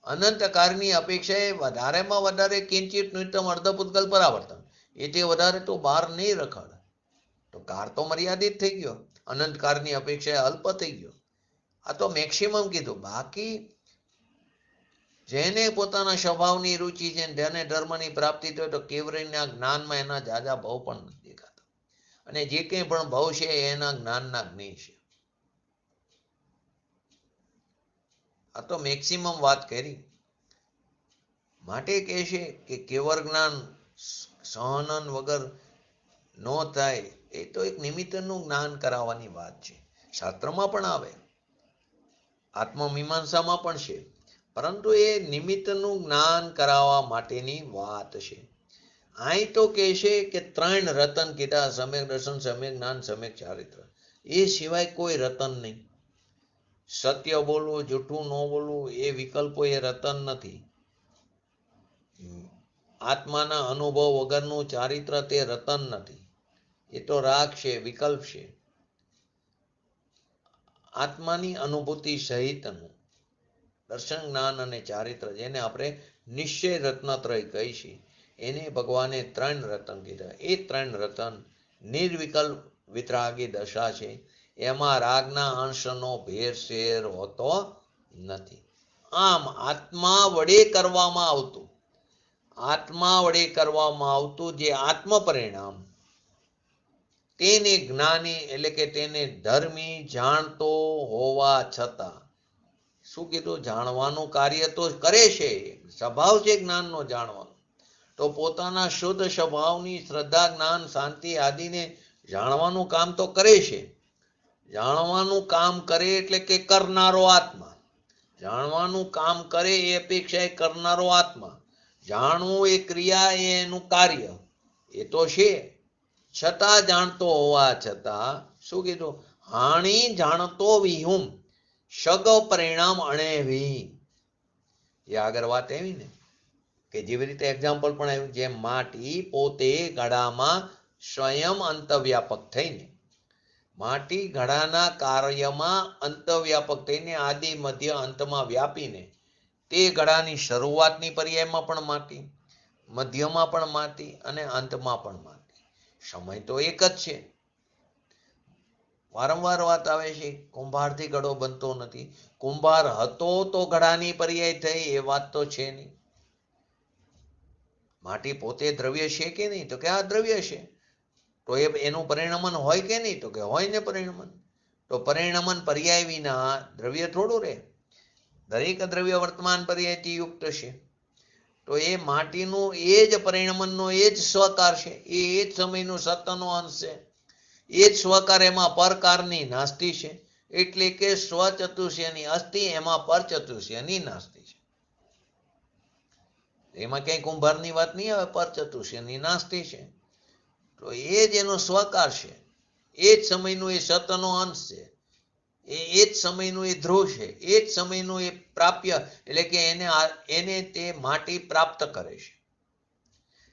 અનંત કારની અપેક્ષાએ વધારેમાં વધારે કિંચિત ન્યૂનતમ અર્ધપૂતગલ પરાવર્તન, એથી વધારે તો બહાર નહીં રખડ. તો કાર તો મર્યાદિત થઈ ગયો, અનંત કારની અપેક્ષાએ અલ્પ થઈ ગયો. આ તો મેક્સિમમ કીધું. બાકી જેને પોતાના સ્વભાવની રુચિ છે, જેને ધર્મની પ્રાપ્તિ થાય તો કેવળના જ્ઞાનમાં એના જાજા ભાવ પણ નથી દેખાતા. અને જે કંઈ પણ ભાવ છે એના જ્ઞાનના જ્ઞેય છે. આ તો મેક્સિમમ વાત કરી. માટે કહે છે કે કેવળ જ્ઞાન સહનન વગર ન થાય. એ તો એક નિમિત્તનું જ્ઞાન કરાવવાની વાત છે. શાસ્ત્રમાં પણ આવે, આત્મમીમાંસામાં પણ છે, પરંતુ એ નિમિત્તનું જ્ઞાન કરાવવા માટેની વાત છે. અહીં તો કહે છે કે 3 રતન કીધા, સમ્યક દર્શન, સમ્યક જ્ઞાન, સમ્યક ચારિત્ર. એ સિવાય કોઈ રતન નહીં. સત્ય બોલવું, જૂઠું ન બોલવું એ વિકલ્પો, એ રતન નથી. આત્માના અનુભવ વગરનું ચારિત્ર તે રતન નથી. એ તો રાગ છે, વિકલ્પ છે. આત્માની અનુભૂતિ સહિતનું દર્શન, જ્ઞાન અને ચારિત્ર, જેને આપણે નિશ્ચય રત્નત્રય કહી છીએ, એને ભગવાને 3 રતન કીધા. એ 3 રતન નિર્વિકલ્પ વિતરાગી દશા છે. એમાં રાગના અંશનો ભેરસેર હોતો નથી. આમ આત્મા વડે કરવામાં આવતું જે આત્મ પરિણામ, તેને જ્ઞાની એટલે કે તેને ધર્મી જાણતો હોવા છતાં, શું કીધું, જાણવાનું કાર્ય તો કરે છે, સ્વભાવ છે જ્ઞાનનો જાણવાનો, તો પોતાના શુદ્ધ સ્વભાવની શ્રદ્ધા, જ્ઞાન, શાંતિ આદિને જાણવાનું કામ તો કરે છે. જાણવાનું કામ કરે એટલે કે કરનારો આત્મા. જાણવાનું કામ કરે એ અપેક્ષા એ કરનારો આત્મા. જાણવું એ ક્રિયા, એ એનું કાર્ય, એ તો છે. છતાં જાણતો હોવા છતાં શું કીધું, હાણી જાણતો વિહુમ સગ પરિણામ અણેવી. એ આગળ વાત એવી ને કે જેવી રીતે એક્ઝામ્પલ પણ આવ્યું, જેમ માટી પોતે ઘડામાં સ્વયં અંતવ્યાપક થઈને, માટી ઘડાના કાર્યમાં અંતવ્યાપક થઈને આદિ મધ્ય અંતમાં વ્યાપીને, તે ઘડાની શરૂઆતની પર્યાયમાં પણ માટી, મધ્યમાં પણ માટી અને અંતમાં પણ માટી. સમય તો એક જ છે. વારંવાર વાત આવે છે, કુંભારથી ઘડો બનતો નથી. કુંભાર હતો તો ઘડાની પર્યાય થઈ, એ વાત તો છે નહીં. માટી પોતે દ્રવ્ય છે કે નહીં, તો કે આ દ્રવ્ય છે. તો એનું પરિણમન હોય કે નહીં, તો કે હોય ને પરિણમન. તો પરિણમન પર્યાય વિના દ્રવ્ય થોડું રહે. દરેક દ્રવ્ય વર્તમાન પર્યાયથી યુક્ત છે. તો એ માટીનું એ જ પરિણમનનો એ જ સ્વકાર છે, એ જ સમયનું સત્યનો અંશ છે. એ જ સ્વકાર એમાં પરકારની નાસ્તિ છે. એટલે કે સ્વચતુષ્યની અસ્થિ, એમાં પરચતુષ્યની નાસ્તિ છે. એમાં ક્યાંય કુંભારની વાત નહીં આવે, પરચતુષ્યની નાસ્તિ છે. તો એ જ એનો સ્વકાર છે. એ જ સમયનું એ સતનો અંશ છે. એ જ સમયનું એ ધ્રુવ છે. એ જ સમયનું એ પ્રાપ્ય, એટલે કે એને તે માટી પ્રાપ્ત કરે છે.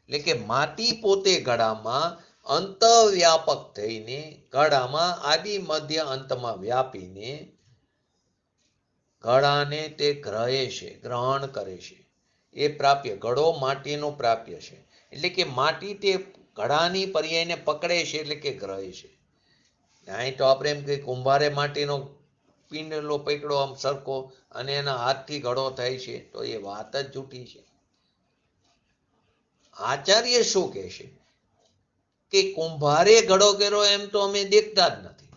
એટલે કે માટી પોતે ઘડામાં અંતવ્યાપક થઈને, ઘડામાં આદિ મધ્ય અંતમાં વ્યાપીને ઘડાને તે ગ્રહે છે, ગ્રહણ કરે છે. એ પ્રાપ્ય, ઘડો માટીનું પ્રાપ્ય છે. એટલે કે માટી તે ઘડાની પર્યાયને પકડે છે, એટલે કે ગ્રહે છે. અહીં તો આપણે એમ કે કુંભારે માટીનો પિંડલો પકડો આમ સરખો અને એના હાથથી ઘડો થાય છે, તો એ વાત જ જૂઠી છે. આચાર્ય શું કહે છે કે કુંભારે ઘડો કર્યો એમ તો અમે દેખતા જ નથી,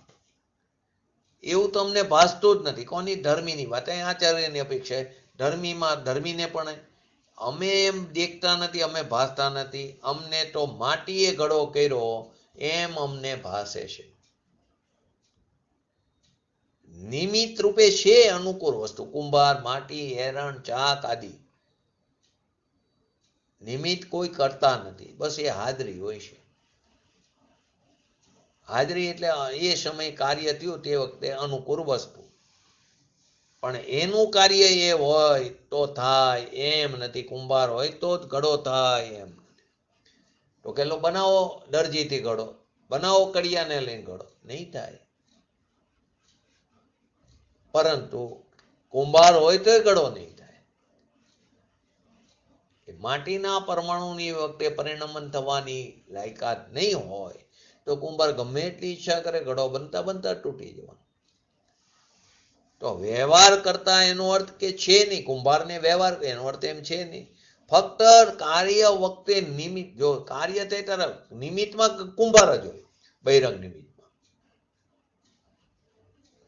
એવું તો અમને ભાસતું જ નથી. કોની? ધર્મીની વાત. અહીં આચાર્યની અપેક્ષા ધર્મીને પણ અમે એમ દેખતા નથી, અમે ભાસતા નથી, અમને તો માટીએ ઘડો કર્યો એમ અમને ભાસે છે. નિમિત્ત રૂપે છે અનુકૂળ વસ્તુ, કુંભાર, માટી, એરણ, ચાક આદિ. નિમિત્ત કોઈ કરતા નથી, બસ એ હાજરી હોય છે. હાજરી એટલે એ સમય કાર્ય થયું તે વખતે અનુકૂળ વસ્તુ, પણ એનું કાર્ય એ હોય તો થાય એમ નથી. કુંભાર હોય તો જ ઘડો થાય એમ નથી. તો કે બનાવો દરજીથી ઘડો, બનાવો કડિયાને લઈને ઘડો, નહીં થાય. પરંતુ કુંભાર હોય તોય ઘડો નહીં થાય. માટીના પરમાણુની વખતે પરિણમન થવાની લાયકાત નહીં હોય તો કુંભાર ગમે એટલી ઈચ્છા કરે ઘડો બનતા બનતા તૂટી જવાનો. તો વ્યવહાર કરતા એનો અર્થ કે છે નહીં, કુંભારને વ્યવહાર એનો અર્થ એમ છે નહીં. ફક્ત કાર્ય વખતે નિમિત્ત, જો કાર્ય થાય ત્યારે નિમિત્તમાં કુંભાર જ હોય, બહિરંગ નિમિત્તમાં.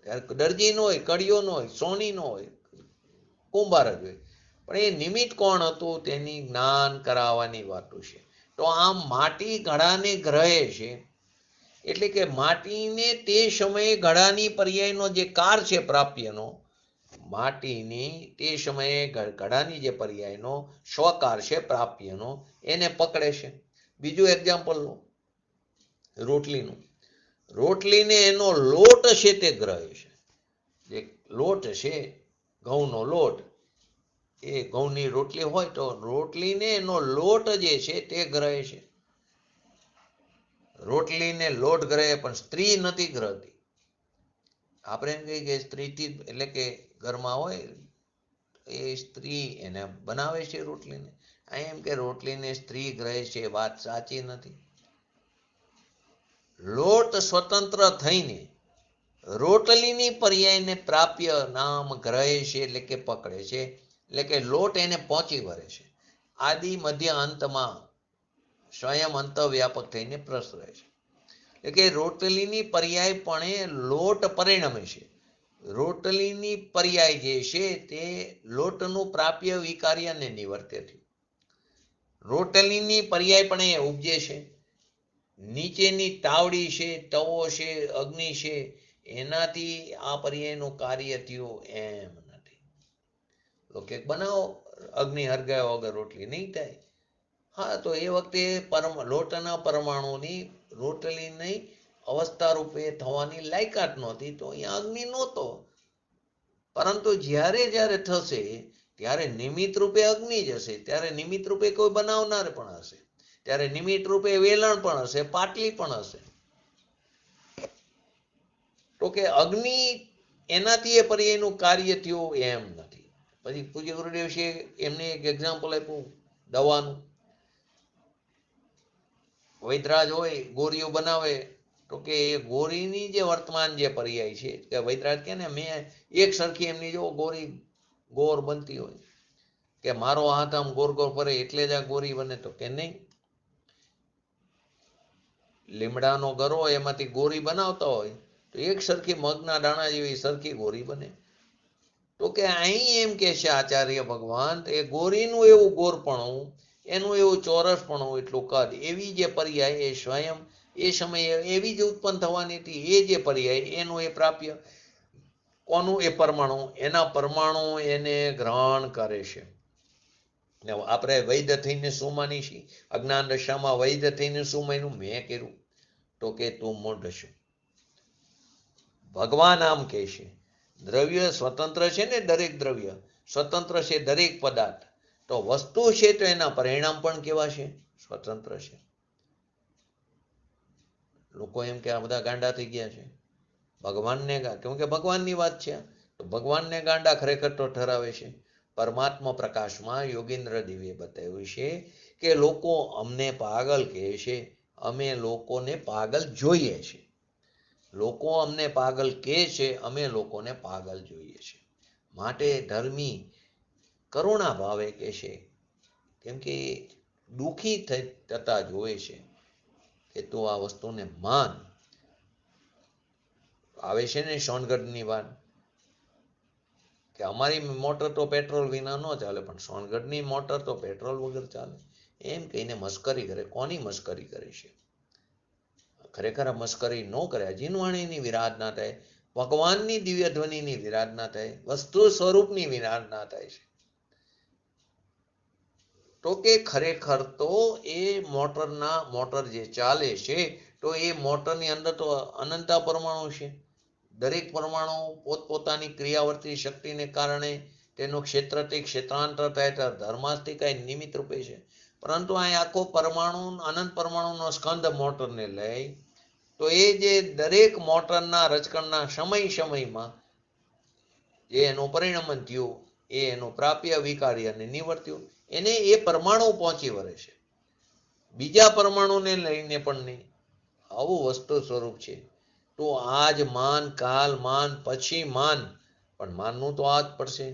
ત્યારે દરજી નો હોય, કડિયો નો હોય, સોની નો હોય, કુંભાર જ હોય. પણ એ નિમિત્ત કોણ હતું તેની જ્ઞાન કરાવવાની વાતો છે. તો આમ માટી ઘડાને ગ્રહે છે, એટલે કે માટીને તે સમયે ઘડાની પર્યાયનો જે કાર છે પ્રાપ્યનો, માટીની તે સમયે ઘડાની જે પર્યાયનો સ્વકાર છે પ્રાપ્યનો, એને પકડે છે. બીજું એક્ઝામ્પલ લો, રોટલીનું. રોટલીને એનો લોટ છે તે ગ્રહે છે. જે લોટ છે, ઘઉંનો લોટ, એ ઘઉંની રોટલી હોય તો રોટલીને એનો લોટ જે છે તે ગ્રહે છે. રોટલીને લોટ ગ્રહે, પણ સ્ત્રી નથી ગ્રહતી. આપણે એમ કહીએ કે સ્ત્રીથી, એટલે કે ઘરમાં હોય એ સ્ત્રી એને બનાવે છે રોટલીને. એમ કે રોટલીને સ્ત્રી ગ્રહે છે, વાત સાચી નથી. લોટ સ્વતંત્ર થઈને રોટલીની પર્યાયને પ્રાપ્ય નામ ગ્રહે છે, એટલે કે પકડે છે. એટલે કે લોટ એને પહોંચી વળે છે. આદિ મધ્ય અંતમાં સ્વયં અંતર્વ્યાપક થઈને પ્રસરે છે. એટલે કે રોટલીની પર્યાયપણે લોટ પરિણમે છે. રોટલીની પર્યાય જે છે તે લોટનું પ્રાપ્ય વિકાર્યને નિવર્તે થયું. રોટલીની પર્યાયપણે ઉપજે છે. નીચેની તાવડી છે, તવો છે, અગ્નિ છે, એનાથી આ પર્યાયનું કાર્ય થયું એમ નથી. લોકો બનાવો અગ્નિ હરગાવ્યા વગર રોટલી નહીં થાય. હા, તો એ વખતે લોટના પરમાણુની રોટલીની અવસ્થા રૂપે થવાની લાયકાત નહોતી, તો અહીંયા અગ્નિ નહોતો. પરંતુ જ્યારે જ્યારે થશે ત્યારે નિમિત્ત રૂપે અગ્નિ જ હશે, ત્યારે નિમિત્ત રૂપે કોઈ બનાવનાર પણ હશે, ત્યારે નિમિત્ત રૂપે વેલણ પણ હશે, પાટલી પણ હશે. તો કે અગ્નિ એનાથી એ પર્યાયનું કાર્ય થયું એમ નથી. પછી પૂજ્ય ગુરુદેવ છે એમને એક એક્ઝામ્પલ આપ્યું દવાનું. વૈદ્યરાજ હોય, ગોળીઓ બનાવે, તો કે એ ગોળીની જે વર્તમાન જે પર્યાય છે, કે વૈદ્યરાજ કે ને મેં એક સરખી એમની જો ગોળી ગોર બનતી હોય, કે મારો હાથ આમ ગોર ગોર ફરે એટલે જ આ ગોળી બને, તો કે નહીં. લીમડાનો ગરો એમાંથી ગોળી બનાવતા હોય તો એક સરખી મગના દાણા જેવી સરખી ગોળી બને. તો કે અહીં એમ કે છે આચાર્ય ભગવાન, એ ગોરીનું એવું ગોરપણું, એનું એવું ચોરસપણું, એટલું કદ, એવી જે પર્યાય એ સ્વયં એ સમયે એવી જ ઉત્પન્ન થવાની હતી. એ જે પર્યાય એનું એ પ્રાપ્ય કોનું, એ પરમાણુ, એના પરમાણુ એને ગ્રહણ કરે છે. આપણે વૈદ્ય થઈને શું માની છીએ? અજ્ઞાન દશામાં વૈદ્ય થઈને શું માન્યું? મેં કર્યું. તો કે તું મૂઢ છું. ભગવાન આમ કહે છે, દ્રવ્ય સ્વતંત્ર છે ને, દરેક દ્રવ્ય સ્વતંત્ર છે, દરેક પદાર્થ. તો વસ્તુ છે તો એના પરિણામ પણ કેવા છે? સ્વતંત્ર છે. લોકો એમ કે આ બધા ગાંડા થઈ ગયા છે, ભગવાનને, કેમ કે ભગવાનની વાત છે, તો ભગવાનને ગાંડા ખરેખર તો ઠરાવે છે. પરમાત્મા પ્રકાશમાં યોગેન્દ્ર દેવે બતાવ્યું છે કે લોકો અમને પાગલ કહે છે, અમે લોકોને પાગલ જોઈએ છે. લોકો અમને પાગલ કહે છે, અમે લોકોને પાગલ જોઈએ છે. માટે ધર્મી કરુણા ભાવે કહે છે, કેમ કે દુઃખી થતા જોવે છે કે તું આ વસ્તુને માન. આવે છે ને સોનગઢની વાત, કે અમારી મોટર તો પેટ્રોલ વિના ન ચાલે, પણ સોનગઢની મોટર તો પેટ્રોલ વગર ચાલે, એમ કહીને મસ્કરી કરે. કોની મસ્કરી કરે છે? ખરેખર આ મસ્કરી ન કરે. જીનવાણીની વિરાધના થાય, ભગવાનની દિવ્ય ધ્વનિની વિરાધના થાય, વસ્તુ સ્વરૂપની વિરાધના થાય છે. તો કે ખરેખર તો એ મોટર જે ચાલે છે તો એ મોટરની અંદર તો અનંતા પરમાણુ છે. દરેક પરમાણુ પોતપોતાની ક્રિયાવર્તી શક્તિને કારણે તેનું ક્ષેત્રથી ક્ષેત્રાંતર થાય તો ધર્માસ્થી કઈ નિમિત્ત રૂપે છે. પરંતુ અહીં આખો પરમાણુ અનંત પરમાણુનો સ્કંદ મોટરને લઈ તો એ જે દરેક મોટરના રચકણના સમયમાં જે એનું પરિણમન થયું, એ એનું પ્રાપ્ય વિકાર્ય અને નિવર્ત્યું, એને એ પરમાણુ પહોંચી વળે છે. બીજા પરમાણુને લઈને પણ નહીં. આવું વસ્તુ સ્વરૂપ છે. તો આજ માન, કાલ માન, પછી માન, પણ માનવું તો આ જ પડશે.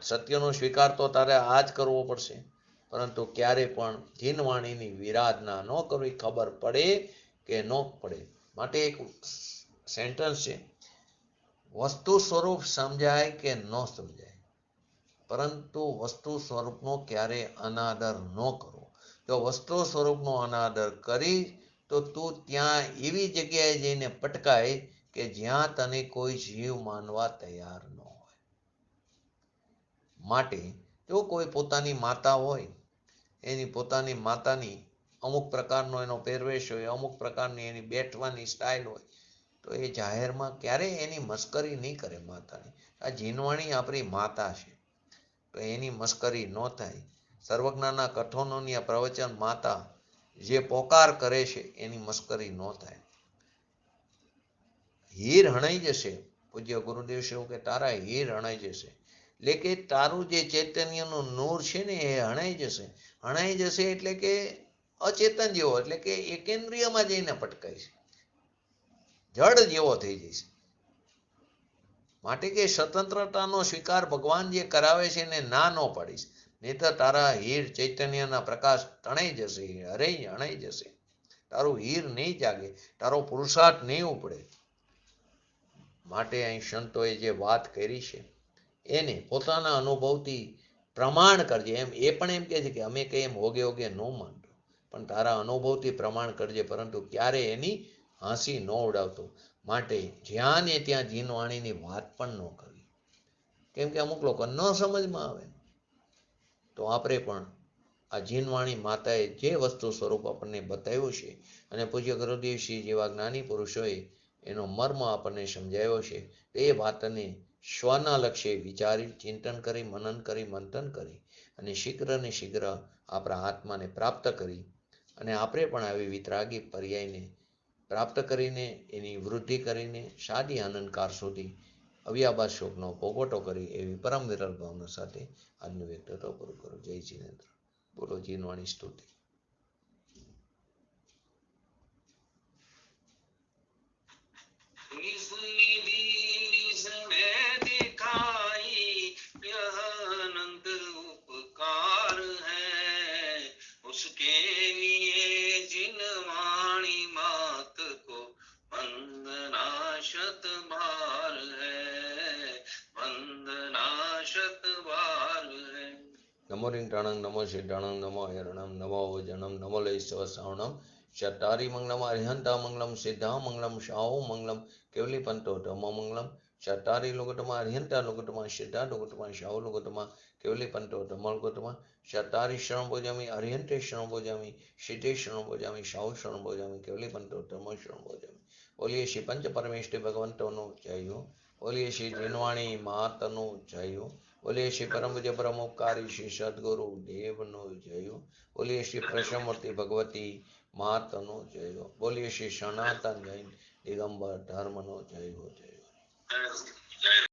સત્યનો સ્વીકાર તો તારે આ જ કરવો પડશે. પરંતુ ક્યારે પણ જીનવાણીની વિરાધના ન કરવી, ખબર પડે કે ન પડે. માટે એક સેન્ટેન્સ છે, વસ્તુ સ્વરૂપ સમજાય કે ન સમજાય, પરંતુ વસ્તુ સ્વરૂપનો ક્યારે અનાદર ન કરવો. જો વસ્તુ સ્વરૂપનો અનાદર કરી તો તું ત્યાં એવી જગ્યાએ જઈને પટકાય કે જ્યાં તને કોઈ જીવ માનવા તૈયાર ન હોય. માટે જો કોઈ પોતાની માતા હોય, એની પોતાની માતાની અમુક પ્રકારનો એનો પહેરવેશ હોય, અમુક પ્રકારની એની બેઠવાની સ્ટાઇલ હોય, તો એ જાહેરમાં ક્યારેય એની મસ્કરી નહીં કરે માતાની. આ જીનવાણી આપણી માતા છે, તો એની મસ્કરી ન થાય. સર્વજ્ઞાના કથનોની આ પ્રવચન માતા જે પોકાર કરે છે એની મસ્કરી ન થાય. હીર હણાઈ જશે. પૂજ્ય ગુરુદેવ શ્રી કે તારા હીર હણાઈ જશે, એટલે કે તારું જે ચૈતન્યનું નૂર છે ને એ હણાઈ જશે. હણાઈ જશે એટલે કે અચેતન જેવો, એટલે કે એકેન્દ્રિયમાં જઈને પટકાય છે, જડ જેવો થઈ જશે. માટે કે સ્વતંત્રતાનો સ્વીકાર ભગવાન જે કરાવે છે એને ના ન પાડીશ, નહીં તો તારા હીર ચૈતન્યના પ્રકાશ તણાઈ જશે, હણાઈ જશે. તારું હીર નહીં જાગે, તારો પુરુષાર્થ નહીં ઉપડે. માટે અહીં સંતોએ જે વાત કરી છે એને પોતાના અનુભવથી પ્રમાણ કરજે. એ પણ એમ કહે છે કે અમે કંઈ એમ હોગે ન માનતો, પણ તારા અનુભવથી પ્રમાણ કરજે, પરંતુ ક્યારે એની હાંસી ન ઉડાવતો. માટે જ્યાં ને ત્યાં જીનવાણીની વાત પણ ન કરવી, કેમ કે અમુક લોકો ન સમજમાં આવે. તો આપણે પણ આ જીનવાણી માતાએ જે વસ્તુ સ્વરૂપ આપણને બતાવ્યું છે, અને પૂજ્ય ગુરુદેવશ્રી જેવા જ્ઞાની પુરુષોએ એનો મર્મ આપણને સમજાવ્યો છે, એ વાતને સ્વના લક્ષ્ય વિચારી, ચિંતન કરી, મનન કરી, મંથન કરી અને શીઘ્ર આપણા આત્માને પ્રાપ્ત કરી, અને આપણે પણ આવી વિતરાગી પર્યાયને પ્રાપ્ત કરીને એની વૃદ્ધિ કરીને સાદી આનંદકાર સુધી અવ્યાબાદ શોકનો પોગોટો કરી એવી પરમ વિરલ ભાવના સાથે આજનું વ્યક્તિત્વ પૂરું કરું. જય જીનેન્દ્ર. બોલો જીનવાણી સ્તુતિ. उसके लिए जिनवाणी मात को वंदना शत बार है, वंदना शत बार है. નમો રિંટાણંગ, નમો સિદ્ધાણંગ, નમો હેરણમ, નમો વજનમ, નમો લૈસ્વ શ્રવણમ, ચટારી મંગલમ, અરિહંતા મંગલમ, સિદ્ધા મંગલમ, શાહુ મંગલમ, કેવલી પંતો ધમો મંગલમ, ચટારી લુગટમાં, અરિહંતા લુગટમાં, સિદ્ધા લુગટમાં, શાહુ લુગટમાં, કેવલી પંતો ધમો લુગટમાં, ચટારી શરણ ભોજામી, અરિહંતે શરણ ભોજામી, સિદ્ધે શરણ ભોજામી, શાહુ શરણ ભોજામી, કેવલી પંતો ધમો શરણ ભોજામી. બોલીએ શ્રી પંચ પરમેષ્ઠી ભગવંતોનું જય હો. બોલીએ શ્રી જીનવાણી માતનું જય હો. બોલીએ શ્રી પરમ પૂજ્ય પરમ ઉપકારી શ્રી સદગુરુ દેવનો જય હો. બોલીએ શ્રી પ્રસમૂર્તિ ભગવતી માતનો જય હો. બોલીએ શ્રી સનાતન જૈન દિગંબર ધર્મનો જય હો. જય હો.